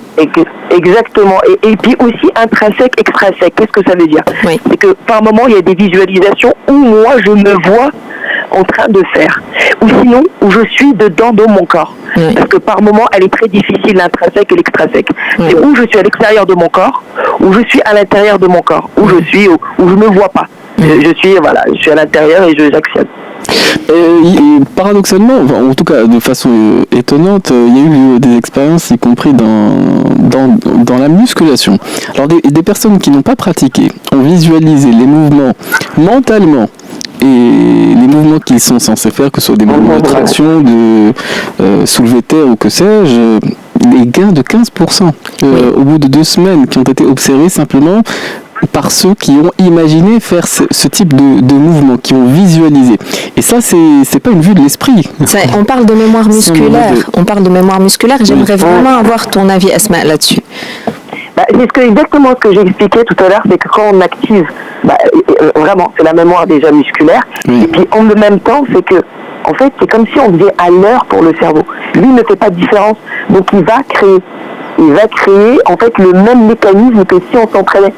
[SPEAKER 1] Exactement. Et puis aussi intrinsèque, extrinsèque. Qu'est-ce que ça veut dire? C'est que par moment, il y a des visualisations où moi, je me vois en train de faire. Ou sinon, où je suis dedans dans mon corps. Parce que par moment, elle est très difficile, l'intrinsèque et l'extrinsèque. C'est où je suis à l'extérieur de mon corps, où je suis à l'intérieur de mon corps, où je suis, où je ne me vois pas. Je suis à l'intérieur et j'actionne.
[SPEAKER 2] Et paradoxalement, en tout cas de façon étonnante, il y a eu des expériences, y compris dans la musculation. Alors des personnes qui n'ont pas pratiqué ont visualisé les mouvements mentalement et les mouvements qu'ils sont censés faire, que ce soit des mouvements de traction, de soulever terre ou que sais-je, des gains de 15% au bout de 2 semaines qui ont été observés simplement par ceux qui ont imaginé faire ce type de mouvement, qui ont visualisé. Et ça, c'est pas une vue de l'esprit.
[SPEAKER 3] On parle de mémoire musculaire. On parle de mémoire musculaire. J'aimerais vraiment avoir ton avis, Asma, là-dessus.
[SPEAKER 1] C'est exactement ce que j'ai expliqué tout à l'heure, c'est que quand on active, vraiment, c'est la mémoire déjà musculaire. Et puis en même temps, c'est que, en fait, c'est comme si on faisait à l'heure pour le cerveau. Lui ne fait pas de différence, donc il va créer en fait le même mécanisme que si on s'entraînait.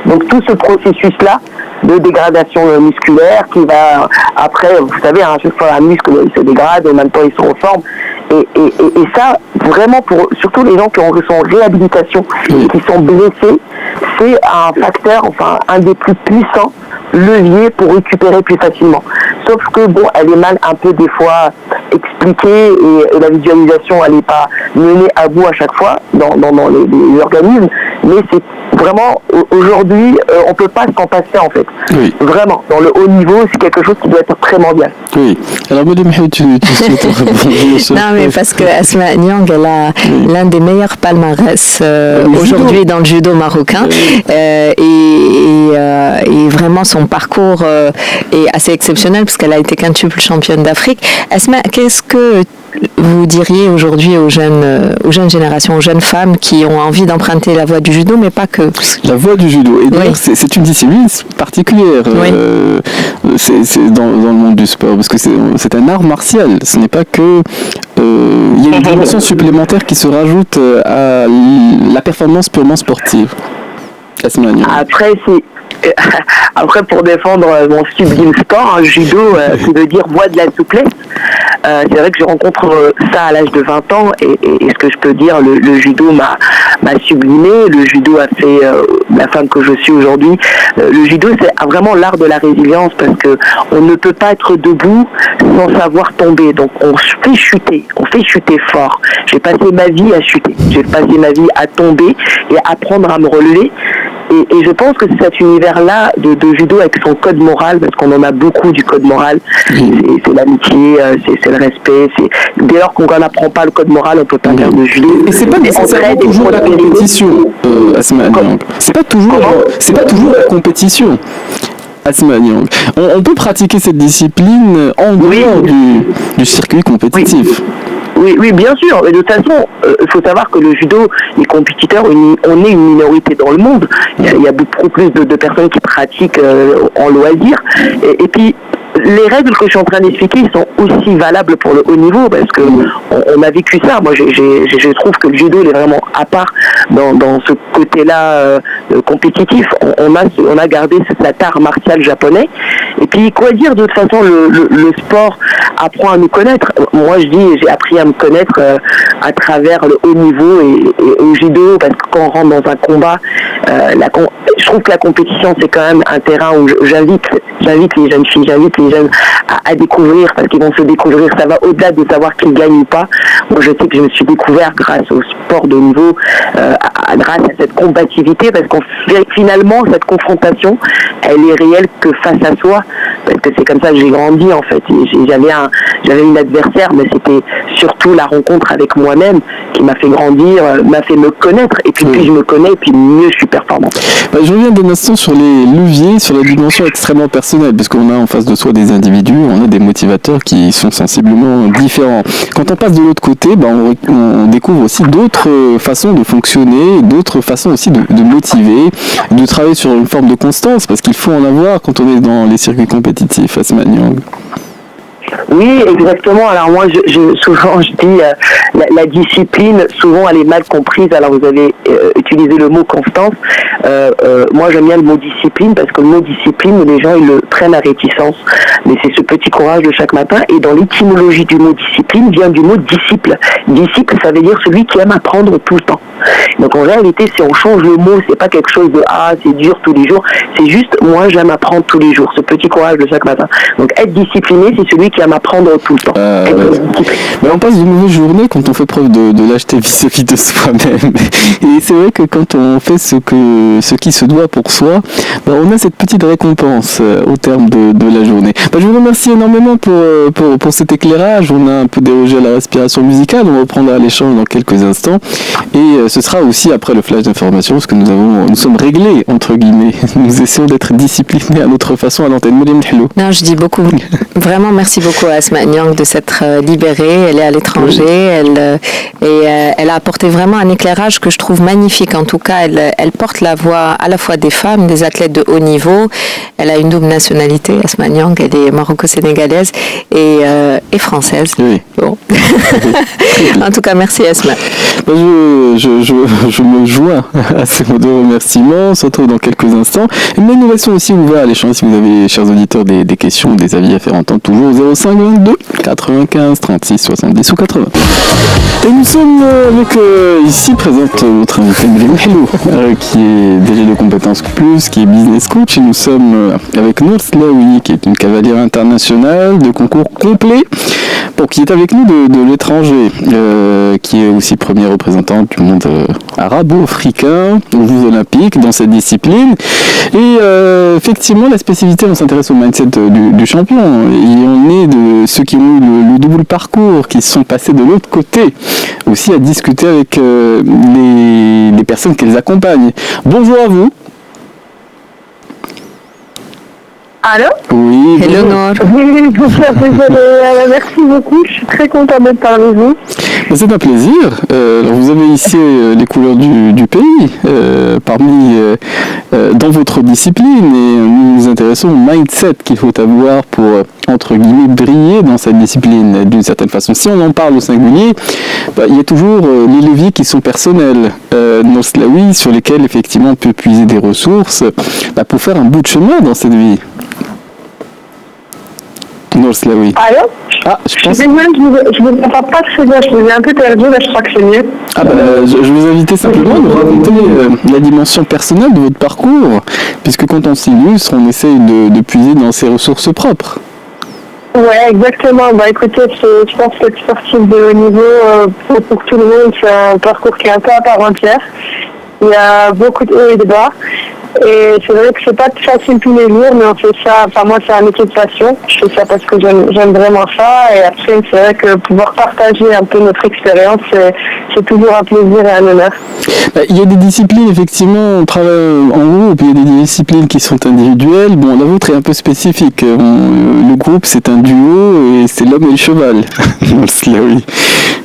[SPEAKER 1] Donc tout ce processus-là de dégradation musculaire qui va après, vous savez, à chaque fois un muscle il se dégrade, en même temps il se reforme. Et ça, vraiment, pour surtout les gens qui sont en réhabilitation et qui sont blessés, c'est un facteur, enfin un des plus puissants leviers pour récupérer plus facilement. Sauf que elle est mal un peu des fois expliquée et la visualisation elle n'est pas menée à bout à chaque fois dans les organismes, mais c'est vraiment aujourd'hui on peut pas s'en passer en fait. Vraiment, dans le haut niveau, c'est quelque chose qui doit être très mondial.
[SPEAKER 2] Alors Madame Mohamed, tu souhaites répondre?
[SPEAKER 3] Non, mais parce que Asma Niang, elle a l'un des meilleurs palmarès aujourd'hui dans le judo marocain et vraiment son parcours est assez exceptionnel parce qu'elle a été quintuple championne d'Afrique. Asma, qu'est-ce que vous diriez aujourd'hui aux jeunes générations, aux jeunes femmes qui ont envie d'emprunter la voie du judo, mais pas que?
[SPEAKER 2] La voie du judo. Et d'ailleurs, c'est une discipline particulière c'est dans le monde du sport, parce que c'est un art martial. Ce n'est pas que... il y a une dimension supplémentaire qui se rajoute à la performance purement sportive.
[SPEAKER 1] Après, pour défendre mon sublime sport, judo, qui veut dire voie de la souplesse, c'est vrai que je rencontre ça à l'âge de 20 ans et ce que je peux dire, le judo m'a sublimé, le judo a fait la femme que je suis aujourd'hui. Le judo, c'est vraiment l'art de la résilience parce que on ne peut pas être debout sans savoir tomber. Donc on fait chuter fort. J'ai passé ma vie à chuter, j'ai passé ma vie à tomber et à apprendre à me relever. Et je pense que c'est cet univers-là de judo avec son code moral, parce qu'on en a beaucoup du code moral, c'est l'amitié, c'est le respect, dès lors qu'on n'apprend pas le code moral, on ne peut pas faire de judo.
[SPEAKER 2] Et c'est pas nécessairement toujours la compétition, Asma Niang. C'est pas toujours la compétition. Asma Niang. On peut pratiquer cette discipline en dehors du circuit compétitif.
[SPEAKER 1] Oui, bien sûr. Mais de toute façon, il faut savoir que le judo, les compétiteurs, on est une minorité dans le monde. Il y a beaucoup plus de personnes qui pratiquent en loisir. Et puis, les règles que je suis en train d'expliquer sont aussi valables pour le haut niveau parce que on a vécu ça. Moi, je trouve que le judo il est vraiment à part dans ce côté-là compétitif. On a gardé cet art martial japonais. Et puis, quoi dire, de toute façon, le sport apprend à nous connaître. Moi, je dis, j'ai appris à me connaître à travers le haut niveau et au judo parce que quand on rentre dans un combat, je trouve que la compétition, c'est quand même un terrain où j'invite les jeunes filles, j'invite les jeunes à découvrir parce qu'ils vont se découvrir. Ça va au-delà de savoir qu'ils gagnent ou pas. Moi, je sais que je me suis découvert grâce au sport de haut niveau, grâce à cette combativité parce qu'on finalement, cette confrontation, elle est réelle que face à soi parce que c'est comme ça que j'ai grandi en fait. J'avais une adversaire, mais c'était surtout la rencontre avec moi-même qui m'a fait grandir, m'a fait me connaître et puis plus je me connais, puis mieux je suis performant.
[SPEAKER 2] Je reviens d'un instant sur les leviers, sur la dimension extrêmement personnelle, parce qu'on a en face de soi des individus, on a des motivateurs qui sont sensiblement différents. Quand on passe de l'autre côté, on découvre aussi d'autres façons de fonctionner, d'autres façons aussi de motiver, de travailler sur une forme de constance, parce qu'il faut en avoir quand on est dans les circuits compétitifs, Asma Niang.
[SPEAKER 1] Oui, exactement. Alors moi, souvent, je dis la discipline, souvent, elle est mal comprise. Alors vous avez utilisé le mot constance. Moi, j'aime bien le mot discipline parce que le mot discipline, les gens, ils le prennent à réticence. Mais c'est ce petit courage de chaque matin. Et dans l'étymologie du mot discipline, vient du mot disciple. Disciple, ça veut dire celui qui aime apprendre tout le temps. Donc en réalité, si on change le mot, c'est pas quelque chose de c'est dur tous les jours. C'est juste, moi, j'aime apprendre tous les jours. Ce petit courage de chaque matin. Donc être discipliné, c'est celui qui aime apprendre tout le temps.
[SPEAKER 2] Mais on passe de mauvaises journées quand on fait preuve de lâcheté vis-à-vis de soi-même. Et c'est vrai que quand on fait ce qui se doit pour soi, on a cette petite récompense au terme de la journée. Je vous remercie énormément pour cet éclairage. On a un peu dérogé à la respiration musicale. On reprendra l'échange dans quelques instants. Et ce sera aussi après le flash d'information, parce que nous sommes réglés, entre guillemets. Nous essayons d'être disciplinés à notre façon à l'antenne.
[SPEAKER 3] Non, je dis beaucoup. Vraiment, merci beaucoup à Asma Niang de s'être libérée. Elle est à l'étranger. Elle a apporté vraiment un éclairage que je trouve magnifique. En tout cas, elle porte la voix à la fois des femmes, des athlètes de haut niveau. Elle a une double nationalité, Asma Niang. Elle est maroco-sénégalaise et française. Oui. Bon. En tout cas, merci Asma.
[SPEAKER 2] Je me joins à ces mots de remerciement. On se retrouve dans quelques instants. Mais nous restons aussi ouverts à l'échange si vous avez, chers auditeurs, des questions, des avis à faire entendre. Toujours 05 22 95 36 70 ou 80. Et nous sommes avec ici présente notre invité Mélène Hello, qui est DG de Compétences Plus, qui est business coach. Et nous sommes avec Nour Slaoui, qui est une cavalière internationale de concours complet, qui est avec nous de l'étranger, qui est aussi première représentante du monde arabo-africain aux Jeux Olympiques dans cette discipline. Et effectivement, la spécificité, on s'intéresse au mindset du champion. Et on est de ceux qui ont eu le double parcours, qui sont passés de l'autre côté, aussi à discuter avec les personnes qui les accompagnent. Bonjour à vous.
[SPEAKER 1] Allô?
[SPEAKER 2] Oui,
[SPEAKER 3] hello Nour.
[SPEAKER 1] Oui, merci beaucoup, je suis très contente d'être parmi vous.
[SPEAKER 2] C'est un plaisir. Alors vous avez ici les couleurs du pays dans votre discipline et nous nous intéressons au mindset qu'il faut avoir pour, entre guillemets, briller dans cette discipline d'une certaine façon. Si on en parle au singulier, il y a toujours les leviers qui sont personnels, Nour Slaoui, sur lesquels effectivement on peut puiser des ressources pour faire un bout de chemin dans cette vie. Nour Slaoui.
[SPEAKER 1] Allô?
[SPEAKER 2] Je pense...
[SPEAKER 1] je vous entends pas très bien, je vous ai un peu perdu, mais je crois que c'est mieux.
[SPEAKER 2] Je vous invitais simplement à nous raconter la dimension personnelle de votre parcours, puisque quand on s'illustre, on essaye de puiser dans ses ressources propres.
[SPEAKER 1] Ouais, exactement. Écoutez, je pense que le sportif de haut niveau, pour tout le monde, c'est un parcours qui est un peu à part entière. Il y a beaucoup de hauts et de bas. Et c'est vrai que c'est pas facile tous les jours, mais on fait ça. Enfin, moi, c'est un métier de passion. Je fais ça parce que j'aime vraiment ça. Et après, c'est vrai que pouvoir partager un peu notre expérience, c'est toujours un plaisir et un honneur.
[SPEAKER 2] Il y a des disciplines, effectivement, on travaille en groupe, il y a des disciplines qui sont individuelles. Bon, la vôtre est un peu spécifique. Le groupe, c'est un duo et c'est l'homme et le cheval. Oui.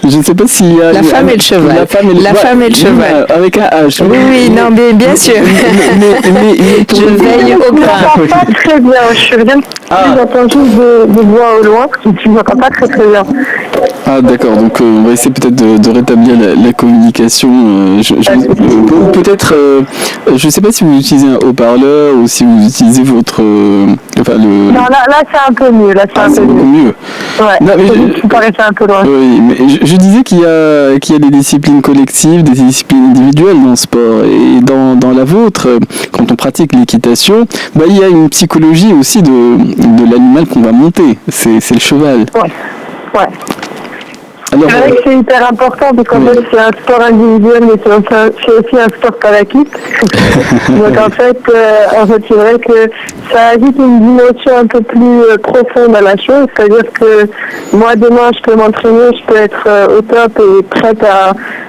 [SPEAKER 2] Je ne sais pas s'il y a...
[SPEAKER 3] La femme et le cheval. La femme et le cheval.
[SPEAKER 2] Avec un H.
[SPEAKER 3] Oui, non, mais bien sûr. Je veille au grain.
[SPEAKER 1] Je ne pas très bien. Je suis rien. J'entends juste des voix au loin. Je ne m'entends pas très bien.
[SPEAKER 2] Ah d'accord, donc on va essayer peut-être de rétablir la communication. Ou peut-être, je ne sais pas si vous utilisez un haut-parleur ou si vous utilisez votre... Non,
[SPEAKER 1] là c'est un peu mieux. Là, c'est un peu mieux. Ouais, non, mais tu paraissais un peu loin.
[SPEAKER 2] Oui, mais je disais qu'il y a des disciplines collectives, des disciplines individuelles dans le sport. Et dans la vôtre, quand on pratique l'équitation, il y a une psychologie aussi de l'animal qu'on va monter. C'est le cheval.
[SPEAKER 1] Ouais. Alors, c'est vrai que c'est hyper important parce qu'en fait c'est un sport individuel mais c'est aussi un sport par équipe. Donc en fait c'est vrai que ça ajoute une dimension un peu plus profonde à la chose, c'est-à-dire que moi demain je peux m'entraîner, je peux être au top et prête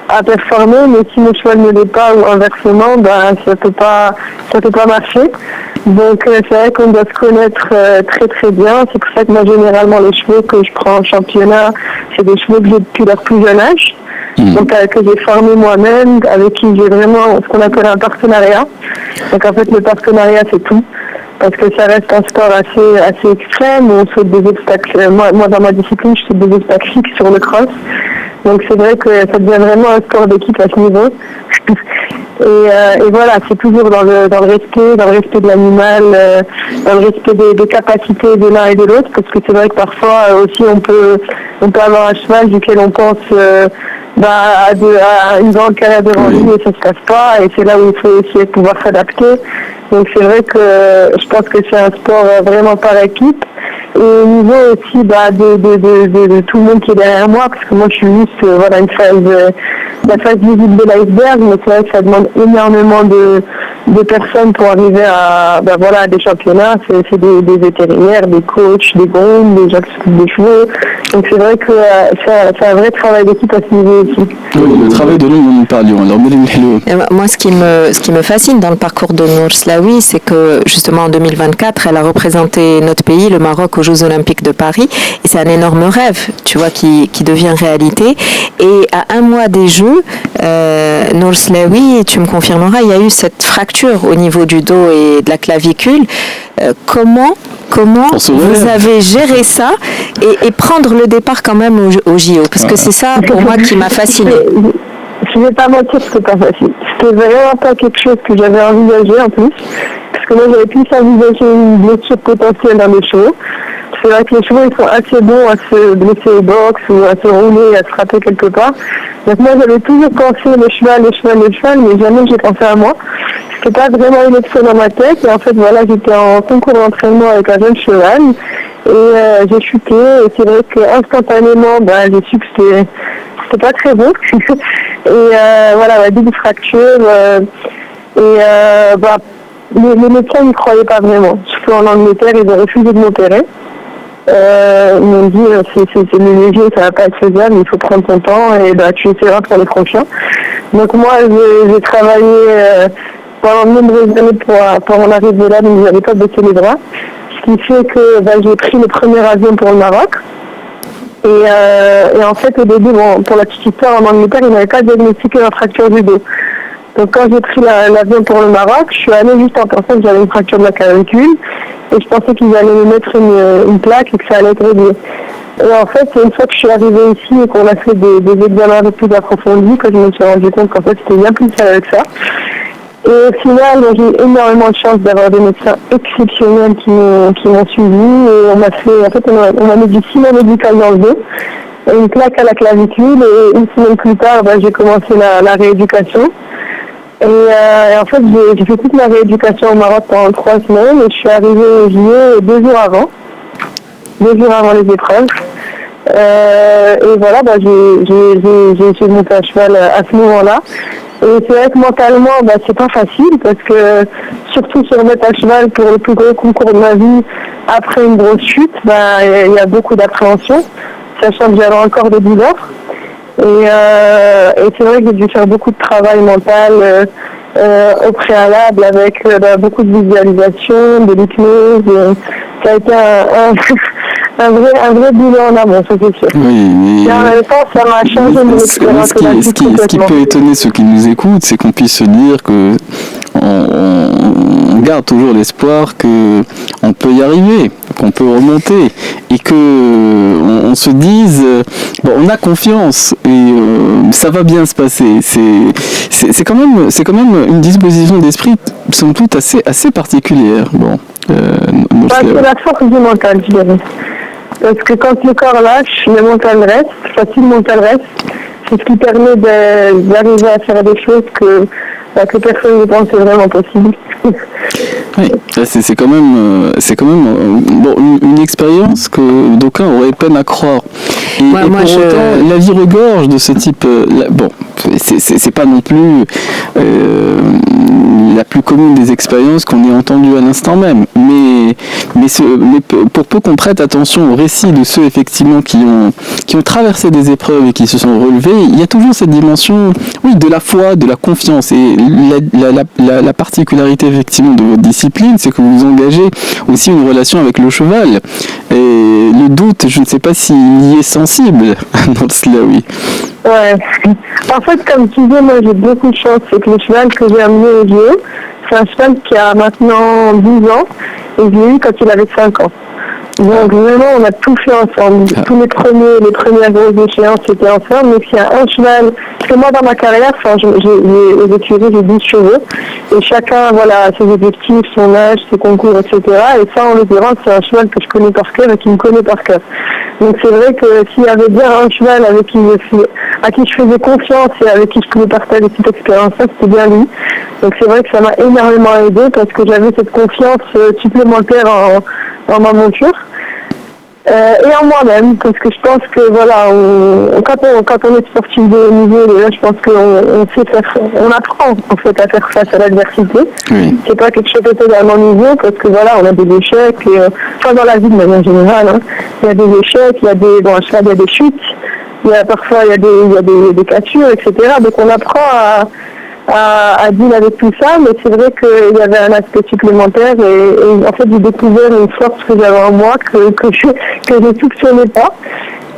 [SPEAKER 1] à performer, mais si mon cheval ne l'est pas ou inversement, ça peut pas marcher. Donc c'est vrai qu'on doit se connaître très très bien. C'est pour ça que moi généralement les chevaux que je prends en championnat, c'est des chevaux que j'ai depuis leur plus jeune âge, donc que j'ai formé moi-même, avec qui j'ai vraiment ce qu'on appelle un partenariat. Donc en fait le partenariat c'est tout, parce que ça reste un sport assez extrême où on saute des obstacles. Moi dans ma discipline je saute des obstacles fixes sur le cross. Donc c'est vrai que ça devient vraiment un sport d'équipe à ce niveau. Et voilà, c'est toujours dans le respect de l'animal, dans le respect des capacités de l'un et de l'autre, parce que c'est vrai que parfois aussi on peut avoir un cheval duquel on pense à une grande carrière devant lui et ça se passe pas, et c'est là où il faut aussi pouvoir s'adapter. Donc c'est vrai que je pense que c'est un sport vraiment par équipe. Et au niveau aussi de tout le monde qui est derrière moi, parce que moi je suis juste la phase visible de l'iceberg, mais c'est vrai que ça demande énormément de personnes pour arriver à des championnats. C'est des vétérinaires, des coachs, des grooms, des gens qui s'occupent des chevaux. Donc c'est vrai que c'est un vrai travail d'équipe à ce niveau aussi.
[SPEAKER 2] Oui, le travail de l'homme, on en parlions. Alors,
[SPEAKER 3] moi, ce qui me fascine dans le parcours de Nour Slaoui, c'est que justement en 2024, elle a représenté notre pays, le Maroc, aux Jeux Olympiques de Paris. Et c'est un énorme rêve, tu vois, qui devient réalité. Et à un mois des Jeux, Nour Slaoui, tu me confirmeras, il y a eu cette fracture au niveau du dos et de la clavicule. Comment vous avez géré ça et prendre le départ quand même au JO? Parce que c'est ça, pour moi, qui m'a fascinée.
[SPEAKER 1] Je ne vais pas mentir, c'était pas facile. C'était vraiment pas quelque chose que j'avais envisagé en plus. Parce que moi, j'avais plus envisagé une blessure potentielle dans les chevaux. C'est vrai que les chevaux, ils sont assez bons à se blesser au box ou à se rouler, à se frapper quelque part. Donc moi, j'avais toujours pensé le cheval, mais jamais j'ai pensé à moi. C'était pas vraiment une option dans ma tête. Et en fait, voilà, j'étais en concours d'entraînement avec un jeune cheval. Et j'ai chuté. Et c'est vrai qu'instantanément, j'ai su que c'était pas très bon. Et double fracture. Les médecins n'y croyaient pas vraiment. Surtout en Angleterre, ils ont refusé de m'opérer. Ils m'ont dit c'est le léger, ça va pas être faisable, il faut prendre son temps et tu essaieras pour les prochains. Donc moi j'ai travaillé pendant de nombreuses années pour en arriver là, mais je n'avais pas baissé les bras. Ce qui fait que j'ai pris le premier avion pour le Maroc. Et en fait au début, pour la petite histoire, en Angleterre, ils n'avaient pas diagnostiqué la fracture du dos. Donc quand j'ai pris l'avion pour le Maroc, je suis allée juste en pensant que j'avais une fracture de la clavicule et je pensais qu'ils allaient me mettre une plaque et que ça allait être réglé. Et en fait, c'est une fois que je suis arrivée ici et qu'on a fait des examens un peu plus approfondis que je me suis rendu compte qu'en fait c'était bien plus sérieux que ça. Et au final, j'ai eu énormément de chance d'avoir des médecins exceptionnels qui m'ont suivi et on m'a mis du ciment médical dans le dos, une plaque à la clavicule et une semaine plus tard, j'ai commencé la rééducation. Et en fait, j'ai fait toute ma rééducation au Maroc pendant 3 semaines et je suis arrivée au JO 2 jours avant les épreuves. Et voilà, j'ai monté un cheval à ce moment-là. Et Et c'est vrai que mentalement, c'est pas facile parce que surtout se remettre à cheval pour le plus gros concours de ma vie après une grosse chute, il y a beaucoup d'appréhension, sachant que j'avais encore des douleurs. Et c'est vrai que j'ai dû faire beaucoup de travail mental au préalable avec beaucoup de visualisation, de l'hypnose. Ça a été un vrai boulot en amont, ça c'est sûr.
[SPEAKER 2] Oui,
[SPEAKER 1] et en même temps, ça m'a changé mon expérience.
[SPEAKER 2] Ce qui peut étonner ceux qui nous écoutent, c'est qu'on puisse se dire que on garde toujours l'espoir qu'on peut y arriver, qu'on peut remonter, et que on se dise on a confiance et ça va bien se passer. C'est quand même une disposition d'esprit somme toute assez particulière.
[SPEAKER 1] C'est la force du mental, je dirais. Parce que quand le corps lâche, le mental reste, si le mental reste, c'est ce qui permet d'arriver à faire des choses que personne ne pense est vraiment possible.
[SPEAKER 2] Oui, c'est quand même une expérience que d'aucuns auraient peine à croire. Et pour autant, la vie regorge de ce type. C'est pas non plus la plus commune des expériences qu'on ait entendues à l'instant même. Mais pour peu qu'on prête attention aux récits de ceux effectivement qui ont traversé des épreuves et qui se sont relevés, il y a toujours cette dimension, de la foi, de la confiance. Et la particularité effectivement de votre discipline, c'est que vous engagez aussi une relation avec le cheval. Et le doute, je ne sais pas s'il y est sensible dans cela, oui.
[SPEAKER 1] Ouais. En fait, comme tu disais, moi j'ai beaucoup de chance. C'est que le cheval que j'ai amené au JO, c'est un cheval qui a maintenant 12 ans et je l'ai eu quand il avait 5 ans. Donc vraiment, on a tout fait ensemble. Tous les premières grosses échéances, c'était ensemble. Mais s'il y a un cheval, parce que moi dans ma carrière, j'ai écuries, j'ai 10 chevaux, et chacun, a ses objectifs, son âge, ses concours, etc. Et ça, en l'occurrence, c'est un cheval que je connais par cœur et qui me connaît par cœur. Donc c'est vrai que s'il y avait bien un cheval à qui je faisais confiance et avec qui je pouvais partager cette expérience-là, c'était bien lui. Donc c'est vrai que ça m'a énormément aidé parce que j'avais cette confiance supplémentaire en ma monture. Et en moi-même, parce que je pense que quand on est sportif de haut niveau, déjà, je pense on apprend en fait à faire face à l'adversité. Oui. C'est pas quelque chose de totalement nouveau, parce que on a des échecs, dans la vie de manière générale, il y a des échecs, il y a des chutes, parfois il y a des cassures, etc. Donc on apprend à deal avec tout ça, mais c'est vrai qu'il y avait un aspect supplémentaire et en fait j'ai découvert une force que j'avais en moi que je soupçonnais pas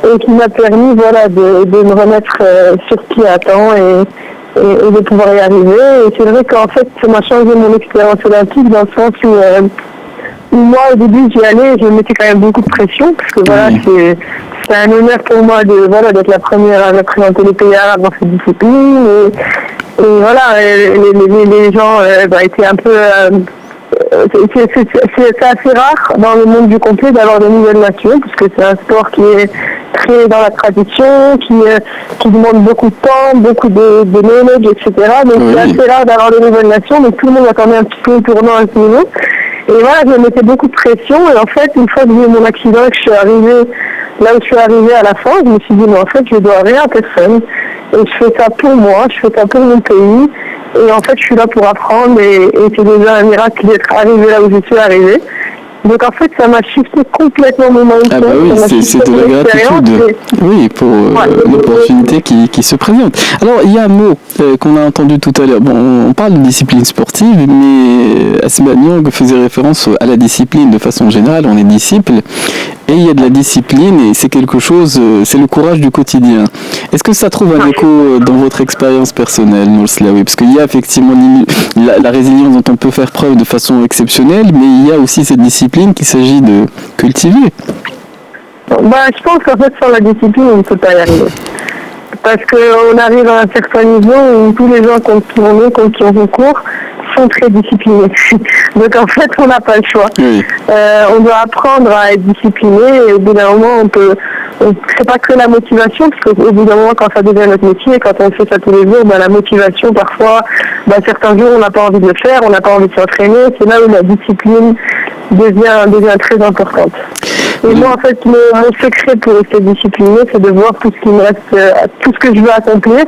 [SPEAKER 1] et qui m'a permis de me remettre sur pied à temps et de pouvoir y arriver. Et c'est vrai qu'en fait ça m'a changé mon expérience olympique dans le sens où moi au début j'y allais, je mettais quand même beaucoup de pression parce que c'est un honneur pour moi d'être la première à représenter les pays arabes dans cette discipline et les gens étaient un peu c'est assez rare dans le monde du complet d'avoir de nouvelles nations parce que c'est un sport qui est très dans la tradition, qui demande beaucoup de temps, beaucoup de knowledge, etc. Donc c'est assez rare d'avoir de nouvelles nations, donc tout le monde attendait un petit peu au tournant à ce niveau. Et je me mettais beaucoup de pression et en fait une fois que j'ai eu mon accident et que je suis arrivée là où je suis arrivée à la fin, je me suis dit mais en fait je ne dois rien à personne et je fais ça pour moi, je fais ça pour mon pays et en fait je suis là pour apprendre et c'est déjà un miracle d'être arrivée là où je suis arrivée. Donc en fait ça m'a shifté complètement mon mindset.
[SPEAKER 2] Ah bah oui, c'est de la gratitude. Oui, pour l'opportunité qui se présente. Alors il y a un mot qu'on a entendu tout à l'heure. On parle de discipline sportive, mais Asma Niang faisait référence à la discipline de façon générale. On est disciple et il y a de la discipline et c'est quelque chose, c'est le courage du quotidien. Est-ce que ça trouve un écho dans votre expérience personnelle, Nour Slaoui? Parce qu'il y a effectivement la résilience dont on peut faire preuve de façon exceptionnelle, mais il y a aussi cette discipline qu'il s'agit de cultiver.
[SPEAKER 1] Je pense qu'en fait, sans la discipline, on ne peut pas y arriver. Parce qu'on arrive à un certain niveau où tous les gens contre qui on concourt, sont très disciplinés. Donc en fait, on n'a pas le choix. Oui. On doit apprendre à être discipliné et au bout d'un moment, c'est pas que la motivation, parce qu'au bout d'un moment, quand ça devient notre métier, quand on fait ça tous les jours, la motivation, parfois, certains jours, on n'a pas envie de le faire, on n'a pas envie de s'entraîner. C'est là où la discipline devient très importante. Et moi, en fait, mon secret pour rester discipliné, c'est de voir tout ce qui me reste, tout ce que je veux accomplir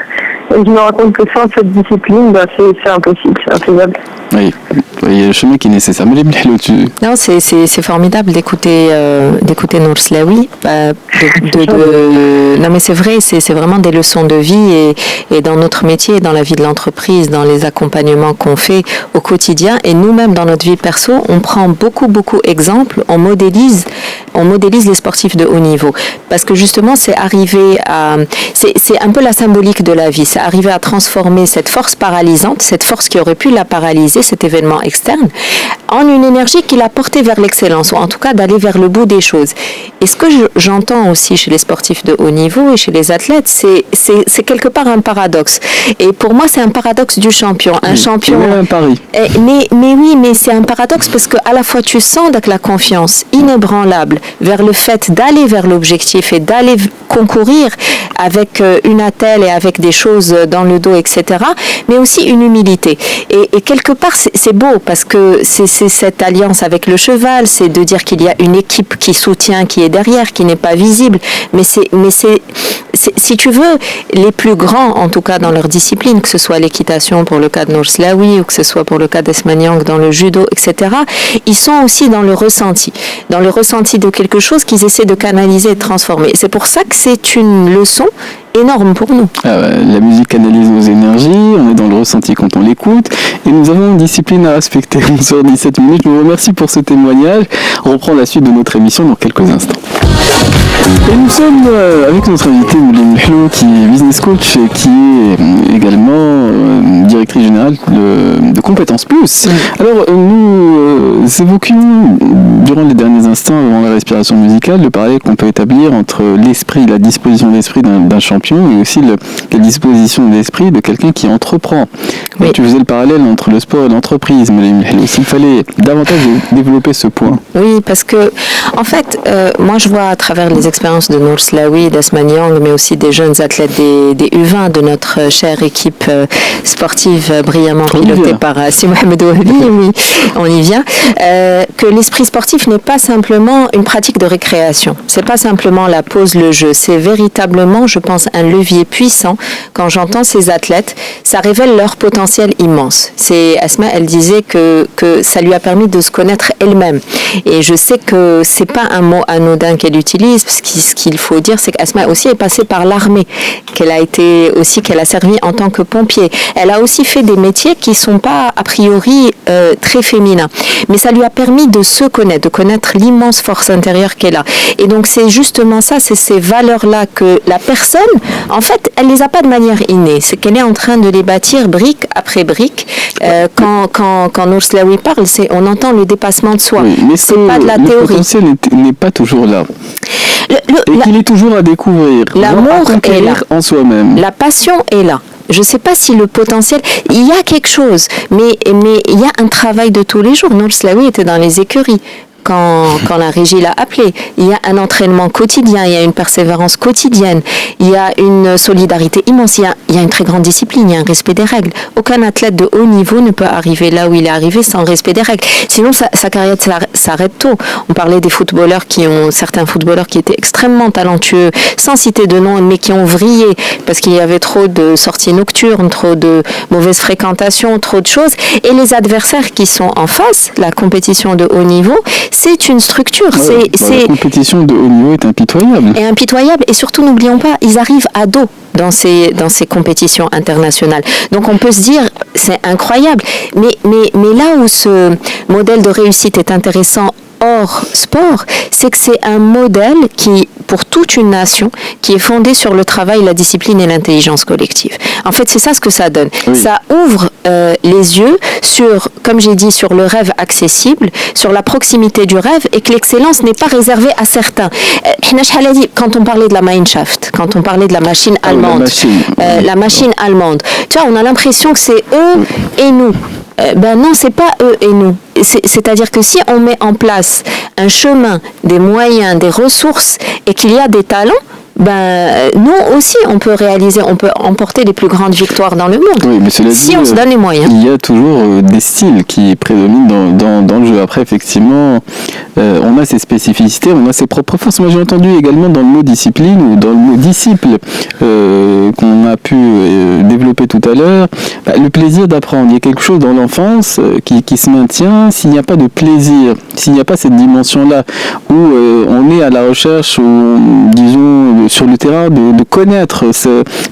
[SPEAKER 1] et je me rends compte que sans cette discipline, c'est impossible, c'est infaisable.
[SPEAKER 2] Oui, il y a le chemin qui est nécessaire. Mais
[SPEAKER 3] non, c'est formidable d'écouter Nour Slaoui. Non, mais c'est vrai, c'est vraiment des leçons de vie et dans notre métier, dans la vie de l'entreprise, dans les accompagnements qu'on fait au quotidien et nous-mêmes dans notre vie perso, on prend beaucoup exemple, on modélise les sportifs de haut niveau parce que justement c'est un peu la symbolique de la vie, c'est arriver à transformer cette force paralysante, cette force qui aurait pu la paralyser, cet événement externe, en une énergie qui l'a portée vers l'excellence ou en tout cas d'aller vers le bout des choses. Et ce que j'entends aussi chez les sportifs de haut niveau et chez les athlètes, c'est quelque part un paradoxe. Et pour moi, c'est un paradoxe du champion. Un champion.
[SPEAKER 2] C'est un pari.
[SPEAKER 3] Mais oui, mais c'est un paradoxe parce que à la fois tu sens avec la confiance inébranlable vers le fait d'aller vers l'objectif et d'aller concourir avec une attelle et avec des choses dans le dos, etc. Mais aussi une humilité. Et quelque part, c'est beau parce que c'est cette alliance avec le cheval, c'est de dire qu'il y a une équipe qui soutient, qui est derrière, qui n'est pas visible. Mais si tu veux, les plus grands, en tout cas dans leur discipline, que ce soit l'équitation pour le cas de Nour Slaoui ou que ce soit pour le cas d'Esma Niang dans le judo, etc., ils sont aussi dans le ressenti de quelque chose qu'ils essaient de canaliser et de transformer. C'est pour ça que c'est une leçon énorme pour nous.
[SPEAKER 2] La musique canalise nos énergies, on est dans le ressenti quand on l'écoute et nous avons une discipline à respecter. 11h17. Je vous remercie pour ce témoignage. On reprend la suite de notre émission dans quelques instants. Et nous sommes avec notre invitée Mouline Mhlou qui est business coach et qui est également directrice générale de Compétences Plus. Alors nous évoquions durant les derniers instants avant la respiration musicale le parallèle qu'on peut établir entre l'esprit, la disposition d'esprit d'un champion et aussi la disposition d'esprit de quelqu'un qui entreprend. Oui. Tu faisais le parallèle entre le sport et l'entreprise, Mouline Mhlou. S'il fallait davantage développer ce point.
[SPEAKER 3] Oui, parce que en fait, moi je vois à travers les expériences de Nour Slaoui, d'Esma Niang, mais aussi des jeunes athlètes des U20 de notre chère équipe sportive brillamment pilotée par Si Mohamed Ouabi, oui, on y vient, que l'esprit sportif n'est pas simplement une pratique de récréation, c'est pas simplement la pause, le jeu, c'est véritablement, je pense, un levier puissant. Quand j'entends ces athlètes, ça révèle leur potentiel immense. Esma, elle disait que ça lui a permis de se connaître elle-même. Et je sais que c'est pas un mot anodin qu'elle utilise, parce que ce qu'il faut dire, c'est qu'Esma aussi est passée par l'armée, qu'elle a servi en tant que pompier. Elle a aussi fait des métiers qui sont pas a priori très féminins. Mais ça lui a permis de se connaître, de connaître l'immense force intérieure qu'elle a. Et donc c'est justement ça, c'est ces valeurs-là que la personne, en fait, elle les a pas de manière innée. C'est qu'elle est en train de les bâtir brique après brique. Quand Nour Slaoui parle, on entend le dépassement de soi.
[SPEAKER 2] Oui, mais c'est pas de la théorie. Le potentiel n'est pas toujours là. Il est toujours à découvrir.
[SPEAKER 3] L'amour est là.
[SPEAKER 2] En soi-même.
[SPEAKER 3] La passion est là. Je ne sais pas si le potentiel... Il y a quelque chose, mais il y a un travail de tous les jours. Nour Slaoui était dans les écuries. Quand la régie l'a appelé, il y a un entraînement quotidien, il y a une persévérance quotidienne, il y a une solidarité immense, il y a une très grande discipline, il y a un respect des règles. Aucun athlète de haut niveau ne peut arriver là où il est arrivé sans respect des règles. Sinon, sa carrière s'arrête tôt. On parlait des footballeurs certains footballeurs qui étaient extrêmement talentueux, sans citer de nom, mais qui ont vrillé parce qu'il y avait trop de sorties nocturnes, trop de mauvaise fréquentation, trop de choses. Et les adversaires qui sont en face, la compétition de haut niveau, c'est une structure.
[SPEAKER 2] La compétition de haut niveau est impitoyable.
[SPEAKER 3] Et impitoyable. Et surtout, n'oublions pas, ils arrivent à dos dans ces compétitions internationales. Donc on peut se dire, c'est incroyable. Mais là où ce modèle de réussite est intéressant hors sport, c'est que c'est un modèle qui, pour toute une nation, qui est fondé sur le travail, la discipline et l'intelligence collective. En fait, c'est ça ce que ça donne. Oui. Ça ouvre les yeux sur, comme j'ai dit, sur le rêve accessible, sur la proximité du rêve, et que l'excellence n'est pas réservée à certains. Quand on parlait de la Mannschaft, quand on parlait de la machine allemande, la machine allemande, tu vois, on a l'impression que c'est eux et nous. Non, c'est pas eux et nous. C'est-à-dire que si on met en place un chemin, des moyens, des ressources et qu'il y a des talents, nous aussi, on peut emporter les plus grandes victoires dans le monde.
[SPEAKER 2] Oui, mais cela dit,
[SPEAKER 3] on se donne les moyens.
[SPEAKER 2] Il y a toujours des styles qui prédominent dans le jeu. Après, effectivement, on a ses spécificités, on a ses propres forces. Moi, j'ai entendu également dans le mot discipline ou dans le mot disciple qu'on a pu développer tout à l'heure, le plaisir d'apprendre. Il y a quelque chose dans l'enfance qui se maintient. S'il n'y a pas de plaisir, s'il n'y a pas cette dimension-là où on est à la recherche, ou disons sur le terrain, de connaître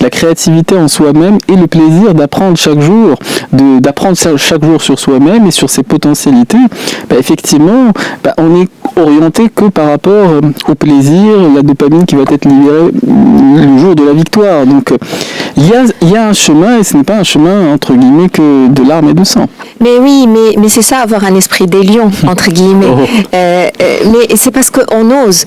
[SPEAKER 2] la créativité en soi-même et le plaisir d'apprendre chaque jour, d'apprendre chaque jour sur soi-même et sur ses potentialités, effectivement, on est orienté que par rapport au plaisir, la dopamine qui va être libérée le jour de la victoire. Donc il y a un chemin, et ce n'est pas un chemin entre guillemets que de larmes et de sang.
[SPEAKER 3] Mais oui, mais c'est ça, avoir un esprit des lions, entre guillemets. Mais c'est parce qu'on ose.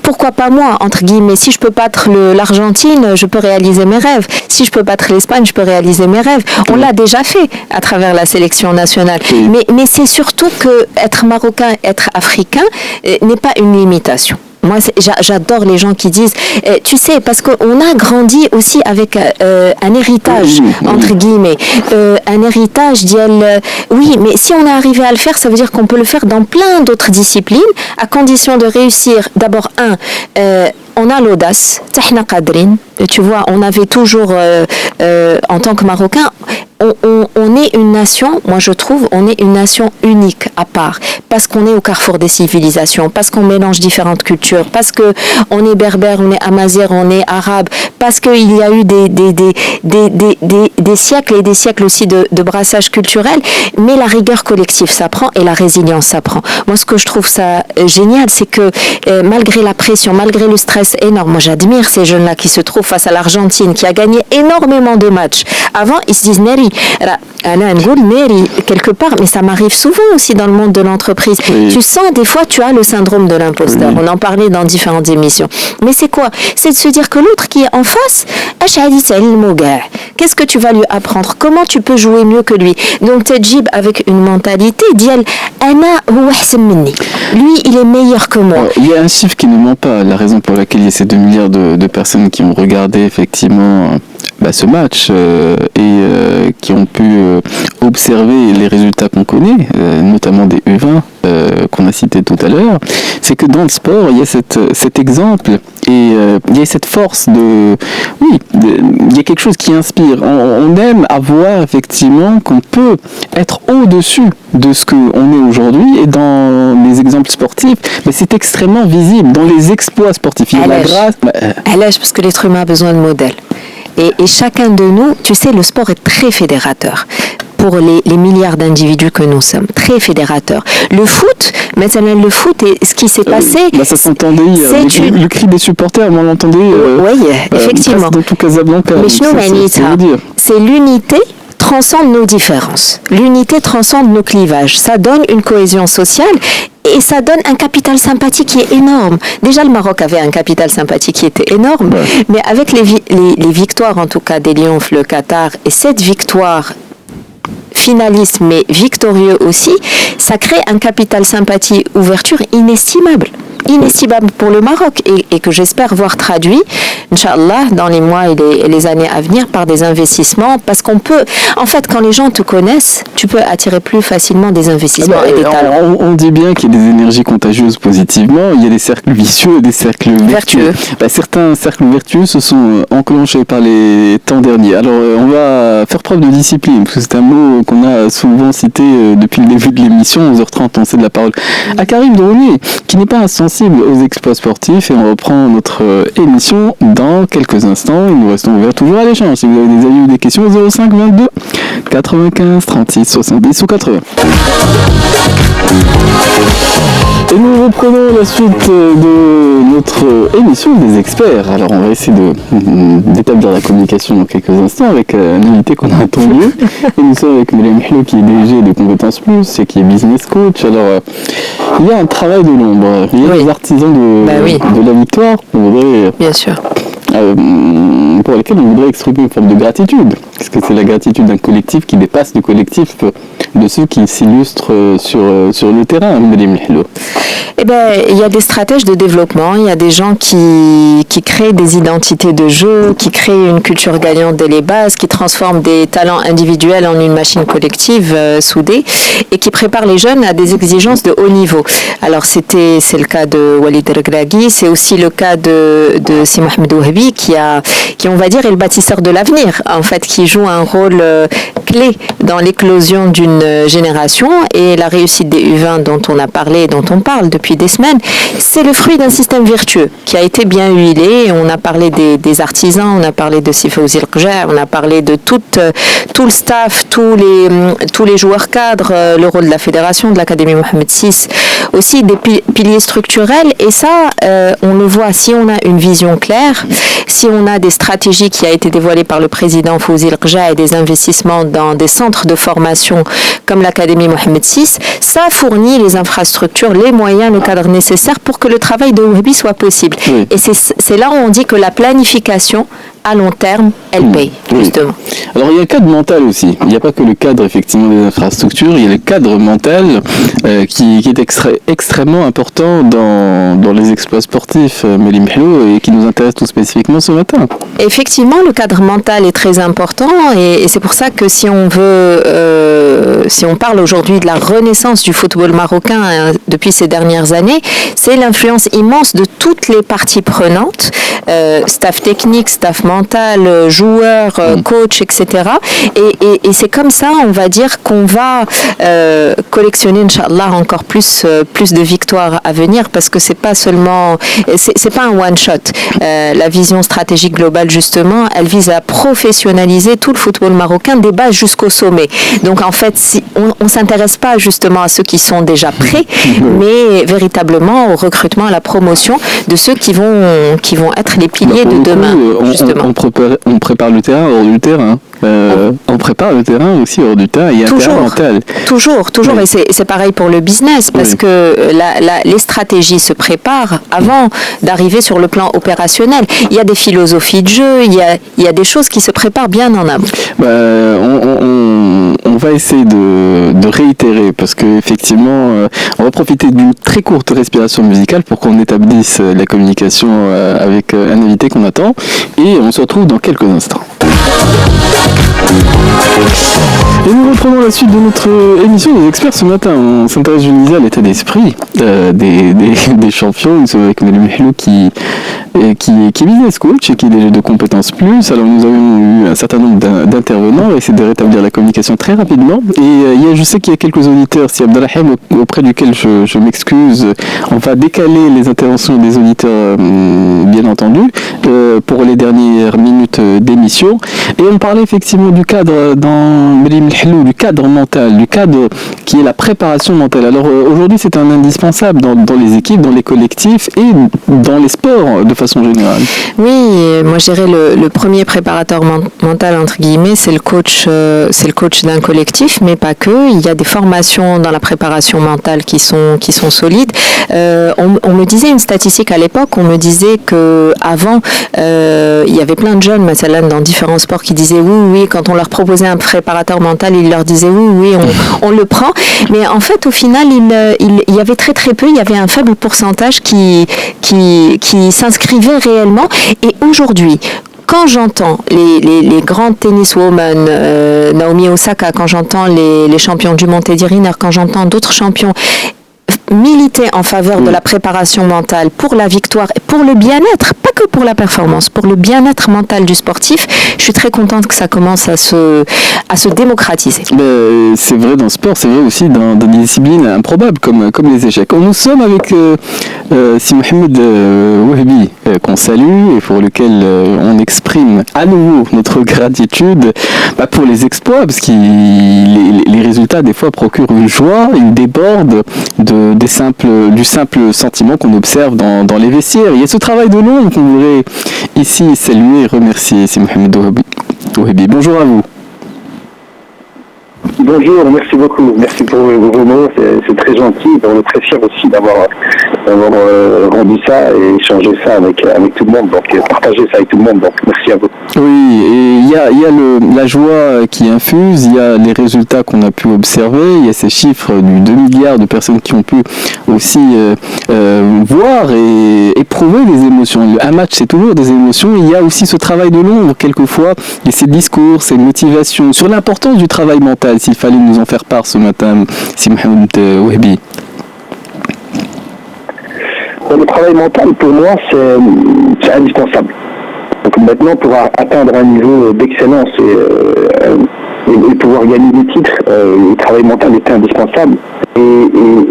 [SPEAKER 3] Pourquoi pas moi, entre guillemets? Si je peux battre l'Argentine, je peux réaliser mes rêves. Si je peux battre l'Espagne, je peux réaliser mes rêves. On l'a déjà fait à travers la sélection nationale. Mais c'est surtout que être marocain, être africain n'est pas une limitation. Moi, j'adore les gens qui disent, tu sais, parce qu'on a grandi aussi avec un héritage, entre guillemets. Un héritage oui, mais si on est arrivé à le faire, ça veut dire qu'on peut le faire dans plein d'autres disciplines, à condition de réussir. D'abord, on a l'audace, tu vois, on avait toujours, en tant que Marocain, on est une nation, moi je trouve, on est une nation unique, à part, parce qu'on est au carrefour des civilisations, parce qu'on mélange différentes cultures, parce que on est berbère, on est amazigh, on est arabe, parce qu'il y a eu des siècles et des siècles aussi de brassage culturel, mais la rigueur collective s'apprend et la résilience s'apprend. Moi, ce que je trouve ça génial, c'est que malgré la pression, malgré le stress énorme, moi j'admire ces jeunes-là qui se trouvent face à l'Argentine, qui a gagné énormément de matchs. Avant, ils se disent Neri, quelque part, mais ça m'arrive souvent aussi dans le monde de l'entreprise. Oui. Tu sens, des fois, tu as le syndrome de l'imposteur. Oui. On en parlait dans différentes émissions. Mais c'est quoi? C'est de se dire que l'autre qui est en face, qu'est-ce que tu vas lui apprendre? Comment tu peux jouer mieux que lui? Donc, Tedjib, avec une mentalité, dit lui, il est meilleur que moi.
[SPEAKER 2] Alors, il y a un chiffre qui ne ment pas. La raison pour laquelle il y a ces 2 milliards de personnes qui ont regardé effectivement ce match et qui ont pu observer les résultats qu'on connaît, notamment des U20 qu'on a cités tout à l'heure, c'est que dans le sport, il y a cet exemple et il y a cette force il y a quelque chose qui inspire. On aime avoir effectivement qu'on peut être au-dessus de ce qu'on est aujourd'hui, et dans les exemples sportifs, c'est extrêmement visible. Dans les exploits sportifs, il y a la grâce.
[SPEAKER 3] Parce que l'être humain a besoin de modèles. Et chacun de nous, tu sais, le sport est très fédérateur pour les milliards d'individus que nous sommes, très fédérateur. Le foot, maintenant le foot, et ce qui s'est passé...
[SPEAKER 2] ça s'entendait, le cri des supporters, on l'entendait
[SPEAKER 3] oui, effectivement.
[SPEAKER 2] Dans tout Casablanca.
[SPEAKER 3] Mais c'est l'unité transcende nos différences. L'unité transcende nos clivages. Ça donne une cohésion sociale et ça donne un capital sympathie qui est énorme. Déjà, le Maroc avait un capital sympathie qui était énorme, mais avec les victoires, en tout cas, des Lions, le Qatar, et cette victoire finaliste, mais victorieux aussi, ça crée un capital sympathie, ouverture inestimable pour le Maroc et que j'espère voir traduit, Inch'Allah, dans les mois et les années à venir par des investissements, parce qu'on peut, en fait, quand les gens te connaissent, tu peux attirer plus facilement des investissements et des talents.
[SPEAKER 2] On dit bien qu'il y a des énergies contagieuses positivement, il y a des cercles vicieux et des cercles vertueux. Certains cercles vertueux se sont enclenchés par les temps derniers. Alors, on va faire preuve de discipline, parce que c'est un mot qu'on a souvent cité depuis le début de l'émission, 11h30, on cède la parole à Karim Drouoni, qui n'est pas insensible aux exploits sportifs, et on reprend notre émission dans quelques instants. Et nous restons ouverts toujours à l'échange. Si vous avez des avis ou des questions, 05 22 95 36 70 ou 80. Et nous reprenons la suite de notre émission des experts. Alors on va essayer d'établir la communication dans quelques instants avec un invité qu'on a attendu. Et nous sommes avec Myriam Hlo, qui est DG de Compétences Plus et qui est business coach. Alors il y a un travail de l'ombre. Il y a des artisans de la victoire qu'on voudrait...
[SPEAKER 3] Bien sûr.
[SPEAKER 2] Pour lesquels on voudrait exprimer une forme de gratitude. puisque c'est la gratitude d'un collectif qui dépasse le collectif de ceux qui s'illustrent sur le terrain, Madame Hello.
[SPEAKER 3] Eh ben, il y a des stratèges de développement, il y a des gens qui créent des identités de jeu, qui créent une culture gagnante dès les bases, qui transforment des talents individuels en une machine collective soudée et qui préparent les jeunes à des exigences de haut niveau. Alors c'est le cas de Walid Regragui, c'est aussi le cas de Si Mohamed Ouahabi qui on va dire est le bâtisseur de l'avenir, en fait, qui joue un rôle clé dans l'éclosion d'une génération, et la réussite des U20 dont on a parlé, dont on parle depuis des semaines, c'est le fruit d'un système vertueux qui a été bien huilé. On a parlé des artisans, on a parlé de Sifaouzi El-Qja, on a parlé de tout le staff, tous les joueurs cadres, le rôle de la fédération, de l'Académie Mohamed VI, aussi des piliers structurels, et ça, on le voit, si on a une vision claire, si on a des stratégies qui a été dévoilées par le président Fawzi El-Qja et des investissements dans des centres de formation comme l'Académie Mohamed VI, ça fournit les infrastructures, les moyens, le cadre nécessaire pour que le travail de Ouahabi soit possible. Oui. Et c'est là où on dit que la planification à long terme, elle paye, justement.
[SPEAKER 2] Alors il y a le cadre mental aussi. Il n'y a pas que le cadre effectivement des infrastructures, il y a le cadre mental qui est extrêmement important dans les exploits sportifs, Mélim Hello, et qui nous intéresse tout spécifiquement ce matin.
[SPEAKER 3] Effectivement, le cadre mental est très important, et c'est pour ça que si on parle aujourd'hui de la renaissance du football marocain depuis ces dernières années, c'est l'influence immense de toutes les parties prenantes, staff technique, staff mental, joueurs, coach, etc. Et c'est comme ça, on va dire, qu'on va collectionner, Inch'Allah, encore plus de victoires à venir, parce que c'est pas seulement, c'est pas un one shot. La vision stratégique globale, justement, elle vise à professionnaliser tout le football marocain des bases jusqu'au sommet. Donc en fait, si on s'intéresse pas justement à ceux qui sont déjà prêts, mais véritablement au recrutement, à la promotion de ceux qui vont être les piliers de demain. Justement.
[SPEAKER 2] On prépare le terrain hors du terrain. On prépare le terrain aussi hors du terrain. Il y a un terrain mental.
[SPEAKER 3] Toujours. Oui. Et c'est pareil pour le business, parce que les stratégies se préparent avant d'arriver sur le plan opérationnel. Il y a des philosophies de jeu, il y a des choses qui se préparent bien en amont.
[SPEAKER 2] On va essayer de réitérer, parce qu'effectivement, on va profiter d'une très courte respiration musicale pour qu'on établisse la communication avec un invité qu'on attend, et on se retrouve dans quelques instants. Et nous reprenons la suite de notre émission des experts ce matin. On s'intéresse, je le disais, à l'état d'esprit des champions. Nous sommes avec Mélim Hello qui est business coach et qui est déjà de compétences plus. Alors nous avons eu un certain nombre d'intervenants. On va essayer de rétablir la communication très rapidement. Et je sais qu'il y a quelques auditeurs, si Abdelrahim, auprès duquel je m'excuse, on va décaler les interventions des auditeurs, bien entendu, pour les dernières minutes d'émission. Et on parlait effectivement du cadre dans Mélim Hello, du cadre mental, du cadre qui est la préparation mentale. Alors aujourd'hui, c'est un indispensable dans les équipes, dans les collectifs et dans les sports de façon générale.
[SPEAKER 3] Oui, moi je dirais le premier préparateur mental, entre guillemets, c'est le coach d'un collectif, mais pas que. Il y a des formations dans la préparation mentale qui sont solides. On me disait une statistique à l'époque, on me disait que avant il y avait plein de jeunes, dans différents sports, qui disaient oui, quand on leur proposait un préparateur mental, ils leur disaient oui, on le prend. Mais en fait, au final, il y avait très très peu, il y avait un faible pourcentage qui s'inscrivait réellement. Et aujourd'hui, quand j'entends les grandes tenniswomen, Naomi Osaka, quand j'entends les champions du monde, Teddy Riner, quand j'entends d'autres champions militer en faveur de la préparation mentale pour la victoire et pour le bien-être, pas que pour la performance, pour le bien-être mental du sportif, je suis très contente que ça commence à se démocratiser.
[SPEAKER 2] C'est vrai dans le sport, c'est vrai aussi dans des disciplines improbables comme les échecs. Nous sommes avec Si Mohamed Ouahabi, qu'on salue et pour lequel on exprime à nouveau notre gratitude pour les exploits, parce que les résultats des fois procurent une joie, ils débordent du simple sentiment qu'on observe dans les vestiaires. Il y a ce travail de l'ombre qu'on voudrait ici saluer et remercier. C'est Mohamed Ouahabi. Bonjour à vous.
[SPEAKER 4] Bonjour, merci beaucoup. Merci pour vos mots, c'est très gentil. On est très fiers aussi d'avoir d'avoir rendu ça et échangé ça avec tout le monde, donc partager ça avec tout le monde, donc merci à vous.
[SPEAKER 2] Oui, et il y a la joie qui infuse, il y a les résultats qu'on a pu observer, il y a ces chiffres du 2 milliards de personnes qui ont pu aussi voir et éprouver des émotions. Un match, c'est toujours des émotions. Il y a aussi ce travail de l'ombre, quelquefois, et ces discours, ces motivations, sur l'importance du travail mental, s'il fallait nous en faire part ce matin, Si Mohamed Wahbi.
[SPEAKER 4] Le travail mental, pour moi, c'est indispensable. Donc maintenant, pour atteindre un niveau d'excellence et pouvoir gagner des titres, le travail mental était indispensable. Et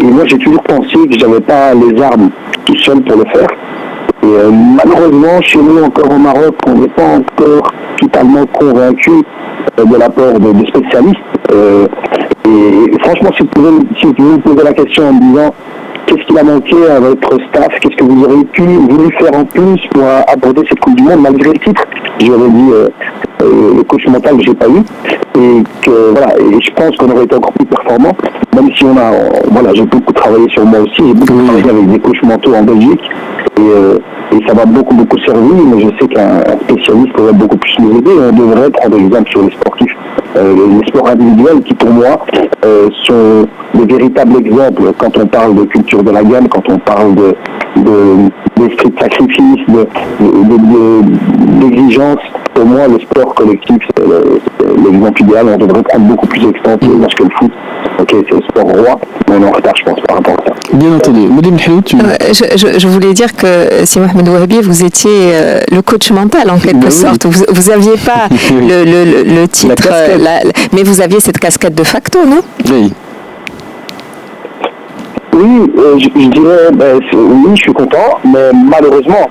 [SPEAKER 4] moi, j'ai toujours pensé que je n'avais pas les armes tout seul pour le faire. Et malheureusement, chez nous, encore au Maroc, on n'est pas encore totalement convaincu de l'apport de spécialistes. Et franchement, si vous me posez la question en me disant qu'est-ce qu'il a manqué à votre staff, qu'est-ce que vous auriez voulu faire en plus pour aborder cette Coupe du Monde malgré le titre, j'aurais dit le coach mental que j'ai pas eu, et que voilà, et je pense qu'on aurait été encore plus performant, même si j'ai beaucoup travaillé sur moi aussi, j'ai beaucoup travaillé avec des coachs mentaux en Belgique, et ça m'a beaucoup servi, mais je sais qu'un spécialiste pourrait beaucoup plus nous aider. On devrait prendre exemple sur les sportifs, les sports individuels qui pour moi sont des véritables exemples quand on parle de culture de la gamme, quand on parle d'esprit de sacrifice, d'exigence. Pour moi, le sport collectif, c'est l'exemple idéal. On devrait prendre beaucoup plus d'exemple parce que le foot, ok, c'est le sport roi, mais on est en retard, je pense, par rapport à ça.
[SPEAKER 2] Bien entendu.
[SPEAKER 3] Je voulais dire que si Mohamed Wahbi, vous étiez le coach mental en quelque sorte. Vous n'aviez pas le titre, mais vous aviez cette casquette de facto, non?
[SPEAKER 2] Oui.
[SPEAKER 4] Oui, je dirais, oui, je suis content, mais malheureusement,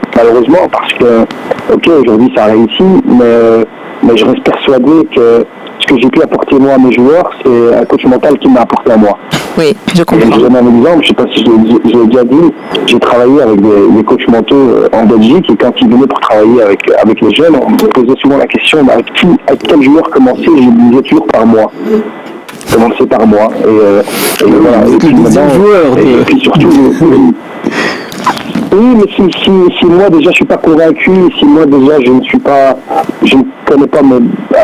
[SPEAKER 4] parce que, ok, aujourd'hui ça a réussi, mais je reste persuadé que ce que j'ai pu apporter moi à mes joueurs, c'est un coach mental qui m'a apporté à moi.
[SPEAKER 3] Oui, je comprends.
[SPEAKER 4] Je donne un exemple, je ne sais pas si je l'ai déjà dit, j'ai travaillé avec des coachs mentaux en Belgique, et quand ils venaient pour travailler avec les jeunes, on me posait souvent la question, avec quel joueur commencer, je disais toujours par moi. Commencer par moi et voilà, et puis maintenant, et puis surtout oui, mais si moi déjà je suis pas convaincu, si moi déjà je ne connais pas,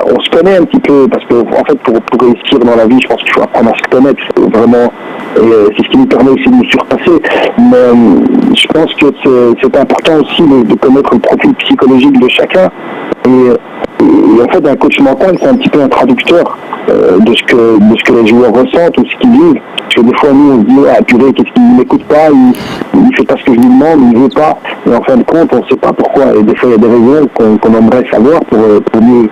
[SPEAKER 4] on se connaît un petit peu, parce que en fait pour réussir dans la vie, je pense qu'il faut apprendre à se connaître, vraiment, et c'est ce qui nous permet aussi de nous surpasser, mais je pense que c'est important aussi de connaître le profil psychologique de chacun, et en fait un coach mental c'est un petit peu un traducteur de ce que les joueurs ressentent ou ce qu'ils vivent. Parce que des fois nous on se dit purée, qu'est-ce qu'il ne m'écoute pas, il fait pas ce que je lui demande, il veut pas, et en fin de compte on ne sait pas pourquoi, et des fois il y a des raisons qu'on aimerait savoir pour mieux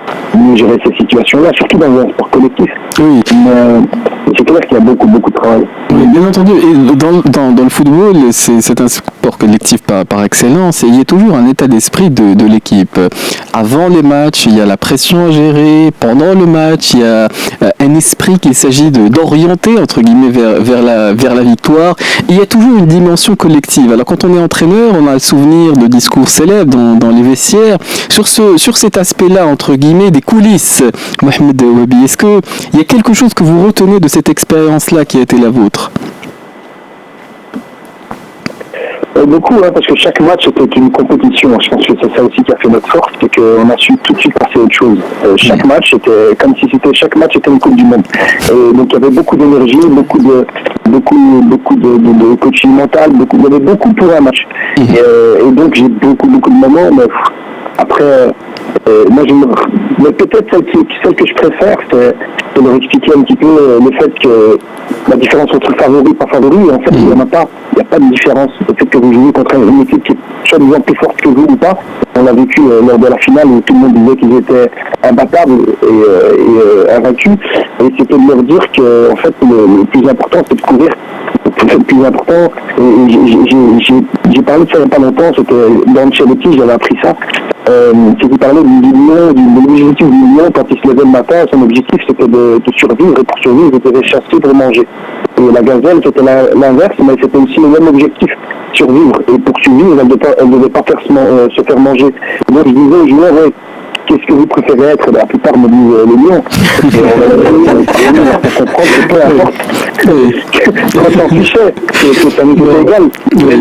[SPEAKER 4] gérer ces situations-là, surtout dans un sport collectif.
[SPEAKER 2] Oui.
[SPEAKER 4] Mais c'est clair qu'il y a beaucoup de travail.
[SPEAKER 2] Oui, bien entendu, et dans le football, c'est un sport collectif par excellence, et il y a toujours un état d'esprit de l'équipe. Avant les matchs, il y a la pression à gérer, pendant le match, il y a un esprit qu'il s'agit d'orienter, entre guillemets, vers la victoire. Et il y a toujours une dimension collective. Alors quand on est entraîneur, on a le souvenir de discours célèbres dans les vestiaires. Sur cet aspect-là, entre guillemets, des coulisses, Mohamed Wahbi, est-ce qu'il y a quelque chose que vous retenez de cette expérience-là qui a été la vôtre?
[SPEAKER 4] Beaucoup, parce que chaque match était une compétition. Je pense que c'est ça aussi qui a fait notre force, c'est qu'on a su tout de suite passer à autre chose. Chaque match était comme si chaque match était une Coupe du Monde. Et donc il y avait beaucoup d'énergie, beaucoup de coaching mental, il y avait beaucoup pour un match. Et donc j'ai beaucoup de moments, mais après, moi mais peut-être celle que je préfère, c'est de leur expliquer un petit peu le fait que la différence entre favori et pas favori, en fait, il n'y a pas de différence. Le fait que vous jouez contre une équipe qui est soi-disant plus forte que vous ou pas, on l'a vécu lors de la finale où tout le monde disait qu'ils étaient imbattables et invaincus, et c'était de leur dire que en fait le plus important c'est de courir. Le plus important, j'ai parlé de ça il n'y a pas longtemps, c'était dans Ancelotti, j'avais appris ça. C'est qu'il parlait de l'objectif du million quand il se levait le matin, son objectif c'était de survivre, et pour survivre il devait chasser pour manger. Et la gazelle c'était l'inverse, mais c'était aussi le même objectif, survivre. Et pour survivre, elle ne devait pas se faire manger. Et donc je disais aux joueurs, qu'est-ce que vous préférez être? La plupart me disent le lion. Pour comprendre que peu importe on s'en fichait, que ça nous était égal.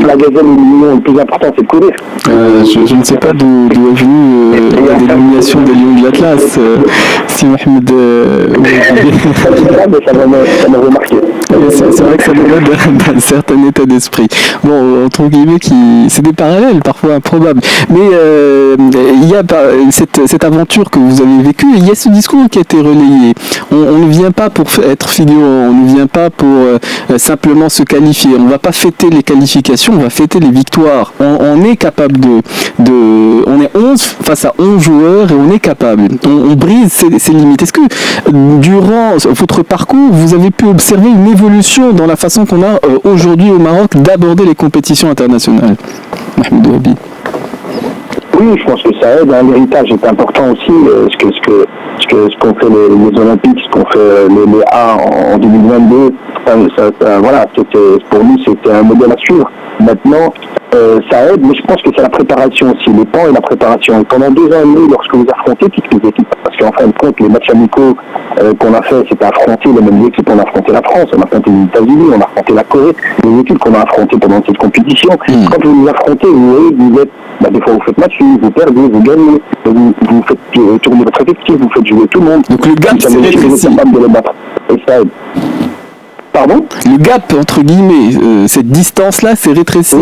[SPEAKER 4] La gazelle le plus important, c'est de courir.
[SPEAKER 2] Je ne sais pas d'où est venue la dénomination des lions de l'Atlas, si Mohamed...
[SPEAKER 4] ça m'a remarqué.
[SPEAKER 2] C'est vrai que ça dénote d'un certain état d'esprit. Bon, entre guillemets, c'est des parallèles parfois improbables. Mais il y a cette aventure que vous avez vécue, il y a ce discours qui a été relayé. On ne vient pas pour être figurant, on ne vient pas pour simplement se qualifier. On ne va pas fêter les qualifications, on va fêter les victoires. On est capable on est 11 face à 11 joueurs et on est capable. On brise ses limites. Est-ce que durant votre parcours, vous avez pu observer une évolution dans la façon qu'on a aujourd'hui au Maroc d'aborder les compétitions internationales? Mohamed Ouabi.
[SPEAKER 4] Oui, je pense que ça aide. L'héritage est important aussi. Ce qu'ont fait les Olympiques, ce qu'ont fait les A en 2022, voilà, pour nous, c'était un modèle à suivre. Maintenant, ça aide, mais je pense que c'est la préparation aussi, le temps et la préparation. Et pendant 2 ans et demi, lorsque vous affrontez toutes les équipes, parce qu'en fin de compte, les matchs amicaux qu'on a fait, c'était affronter les mêmes équipes. On a affronté la France, on a affronté les États-Unis, on a affronté la Corée, les équipes qu'on a affrontées pendant cette compétition. Quand vous les affrontez, vous voyez, vous êtes, des fois vous faites match, vous perdez, vous gagnez, vous faites tourner votre effectif, vous faites jouer tout le monde.
[SPEAKER 2] Donc le gap, c'est rétréci.
[SPEAKER 4] Capable de les battre. Et ça aide. Pardon ?
[SPEAKER 2] Le gap, entre guillemets, cette distance-là, c'est rétréci.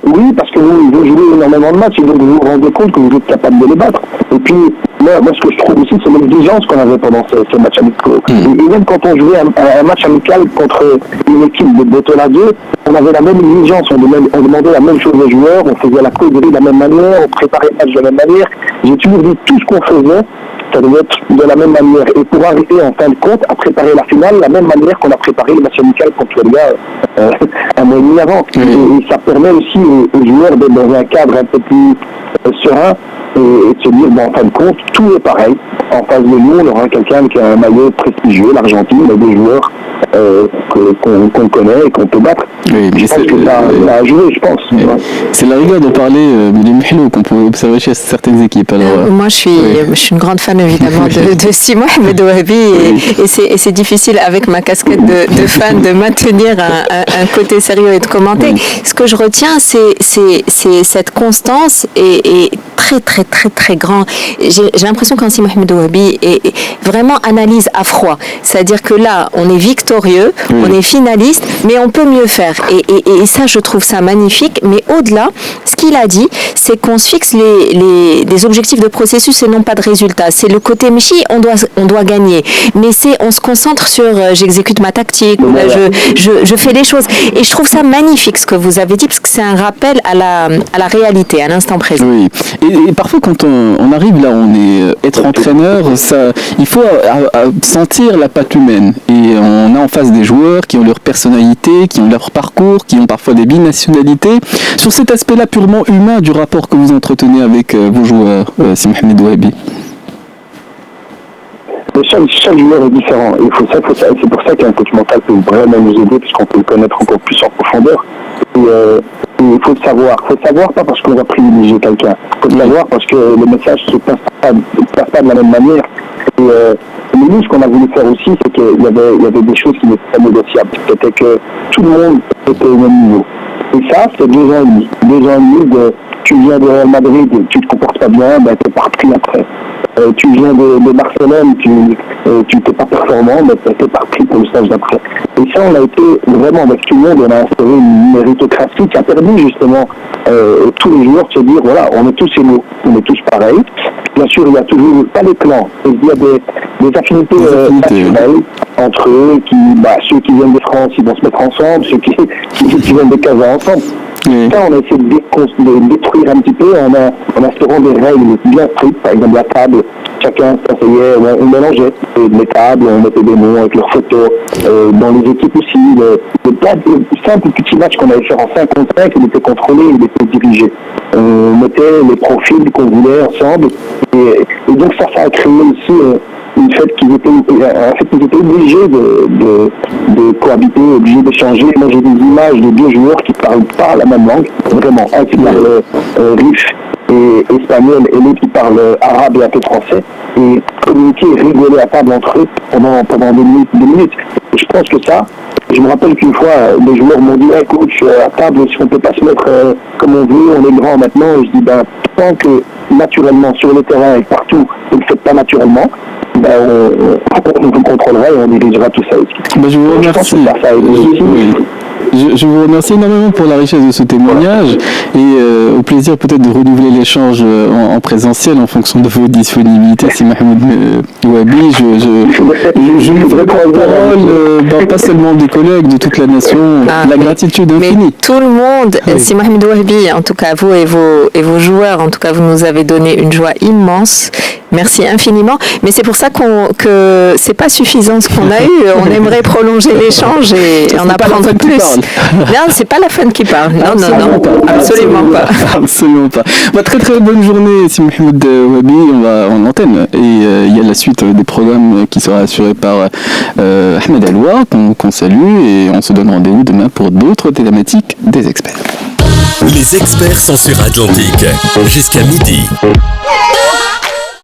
[SPEAKER 4] Oui, parce que vous jouez énormément de matchs et donc vous vous rendez compte que vous êtes capable de les battre. Et puis, moi ce que je trouve aussi, c'est l'exigence qu'on avait pendant ces matchs amicaux. Et même quand on jouait un match amical contre une équipe de Botola 2, on avait la même exigence, on demandait la même chose aux joueurs, on faisait la causerie de la même manière, on préparait le match de la même manière. J'ai toujours dit tout ce qu'on faisait, ça devait être de la même manière. Et pour arriver en fin de compte à préparer la finale, la même manière qu'on a préparé le match amical contre le gars un mois et demi avant. Et ça permet aussi aux joueurs d'être dans un cadre un peu plus serein et de se dire, en fin de compte, tout est pareil. En face de nous, on aura quelqu'un qui a un maillot prestigieux, l'Argentine, et des joueurs qu'on connaît et qu'on peut battre.
[SPEAKER 2] Oui,
[SPEAKER 4] je pense que ça a joué, je pense.
[SPEAKER 2] C'est la rigueur dont parlait Moulim qu'on peut observer chez certaines équipes. Alors,
[SPEAKER 3] moi, je suis une grande fan évidemment de Simon Mohamed Ouabi et c'est difficile avec ma casquette de fan de maintenir un côté sérieux et de commenter. Ce que je retiens, c'est cette constance et très très très très grand. J'ai l'impression qu'en Simon Mohamed Ouabi vraiment analyse à froid. C'est-à-dire que là, on est victorieux, on est finaliste, mais on peut mieux faire. Et ça, je trouve ça magnifique. Mais au-delà, ce qu'il a dit, c'est qu'on se fixe des objectifs de processus et non pas de résultats. C'est le côté Michi, on doit gagner. Mais on se concentre sur j'exécute ma tactique, je fais les choses. Et je trouve ça magnifique ce que vous avez dit, parce que c'est un rappel à la réalité, à l'instant présent.
[SPEAKER 2] Oui. Et parfois, quand on arrive là, être entraîneur, il faut sentir la patte humaine. Et on a en face des joueurs qui ont leur personnalité, qui ont leur parcours, qui ont parfois des binationalités. Sur cet aspect-là purement humain du rapport que vous entretenez avec vos joueurs, Si Mohamed Ouabi.
[SPEAKER 4] Chaque joueur est différent. Et c'est pour ça qu'un coach mental peut vraiment nous aider, puisqu'on peut le connaître encore plus en profondeur. Et il faut le savoir. Il faut le savoir pas parce qu'on va privilégier quelqu'un. Il faut le savoir parce que le message ne se passe pas de la même manière. Et nous, ce qu'on a voulu faire aussi, c'est qu'il y avait des choses qui n'étaient pas négociables. C'était que tout le monde était au même niveau. Et ça, c'est 2 ans et demi. 2 ans et demi de tu viens de Real Madrid, tu te comportes pas bien, t'es pas repris après. Tu viens de Barcelone, tu n'étais pas performant, mais tu n'étais pas pris pour le stage d'après. Et ça, on a été vraiment, avec tout le monde, on a instauré une méritocratie qui a permis justement tous les joueurs de se dire, voilà, on est tous égaux, on est tous pareils. Bien sûr, il n'y a toujours pas les clans. Il y a des affinités naturelles entre eux, ceux qui viennent de France, ils vont se mettre ensemble, ceux qui viennent de Casa ensemble. Ça, on a essayé de détruire un petit peu en instaurant des règles bien strictes. Par exemple, la table, chacun s'asseyait, on mélangeait les tables, on mettait des noms avec leurs photos. Dans les équipes aussi, le simple petit match qu'on avait fait en 5 contre 5, il était contrôlé, il était dirigé. On mettait les profils qu'on voulait ensemble. Et donc ça a créé aussi une fait qu'ils étaient obligés de cohabiter, obligés d'échanger. Moi, j'ai des images de 2 joueurs qui ne parlent pas la même langue, vraiment. Un qui parle RIF et espagnol, et l'autre qui parle arabe et un peu français, et communiquer et rigoler à table entre eux pendant des minutes. Et je pense que ça, je me rappelle qu'une fois, les joueurs m'ont dit, hey, coach, à table, si on ne peut pas se mettre comme on veut, on est grand maintenant. Et je dis, tant que naturellement, sur le terrain et partout, vous ne le faites pas naturellement, on vous contrôlera et on dirigera tout ça aussi.
[SPEAKER 2] Je vous remercie. Je vous remercie énormément pour la richesse de ce témoignage et au plaisir peut-être de renouveler l'échange en présentiel en fonction de vos disponibilités. Si Mahmoud Ouabi, je vous ferai prendre parole, pas seulement des collègues, de toute la nation, la gratitude infinie.
[SPEAKER 3] Mais tout le monde, si Mahmoud Ouabi, en tout cas vous et vos joueurs, en tout cas vous nous avez donné une joie immense. Merci infiniment. Mais c'est pour ça que c'est pas suffisant ce qu'on a eu. On aimerait prolonger l'échange et en apprendre plus. Non, c'est pas la fun qui parle. Non, absolument pas.
[SPEAKER 2] Absolument pas. Très très bonne journée, si Mahmoud Ouabi. On va en antenne et il y a la suite des programmes qui sera assuré par Ahmed Aloua qu'on salue et on se donne rendez-vous demain pour d'autres thématiques des experts.
[SPEAKER 5] Les experts sont sur Atlantique jusqu'à midi.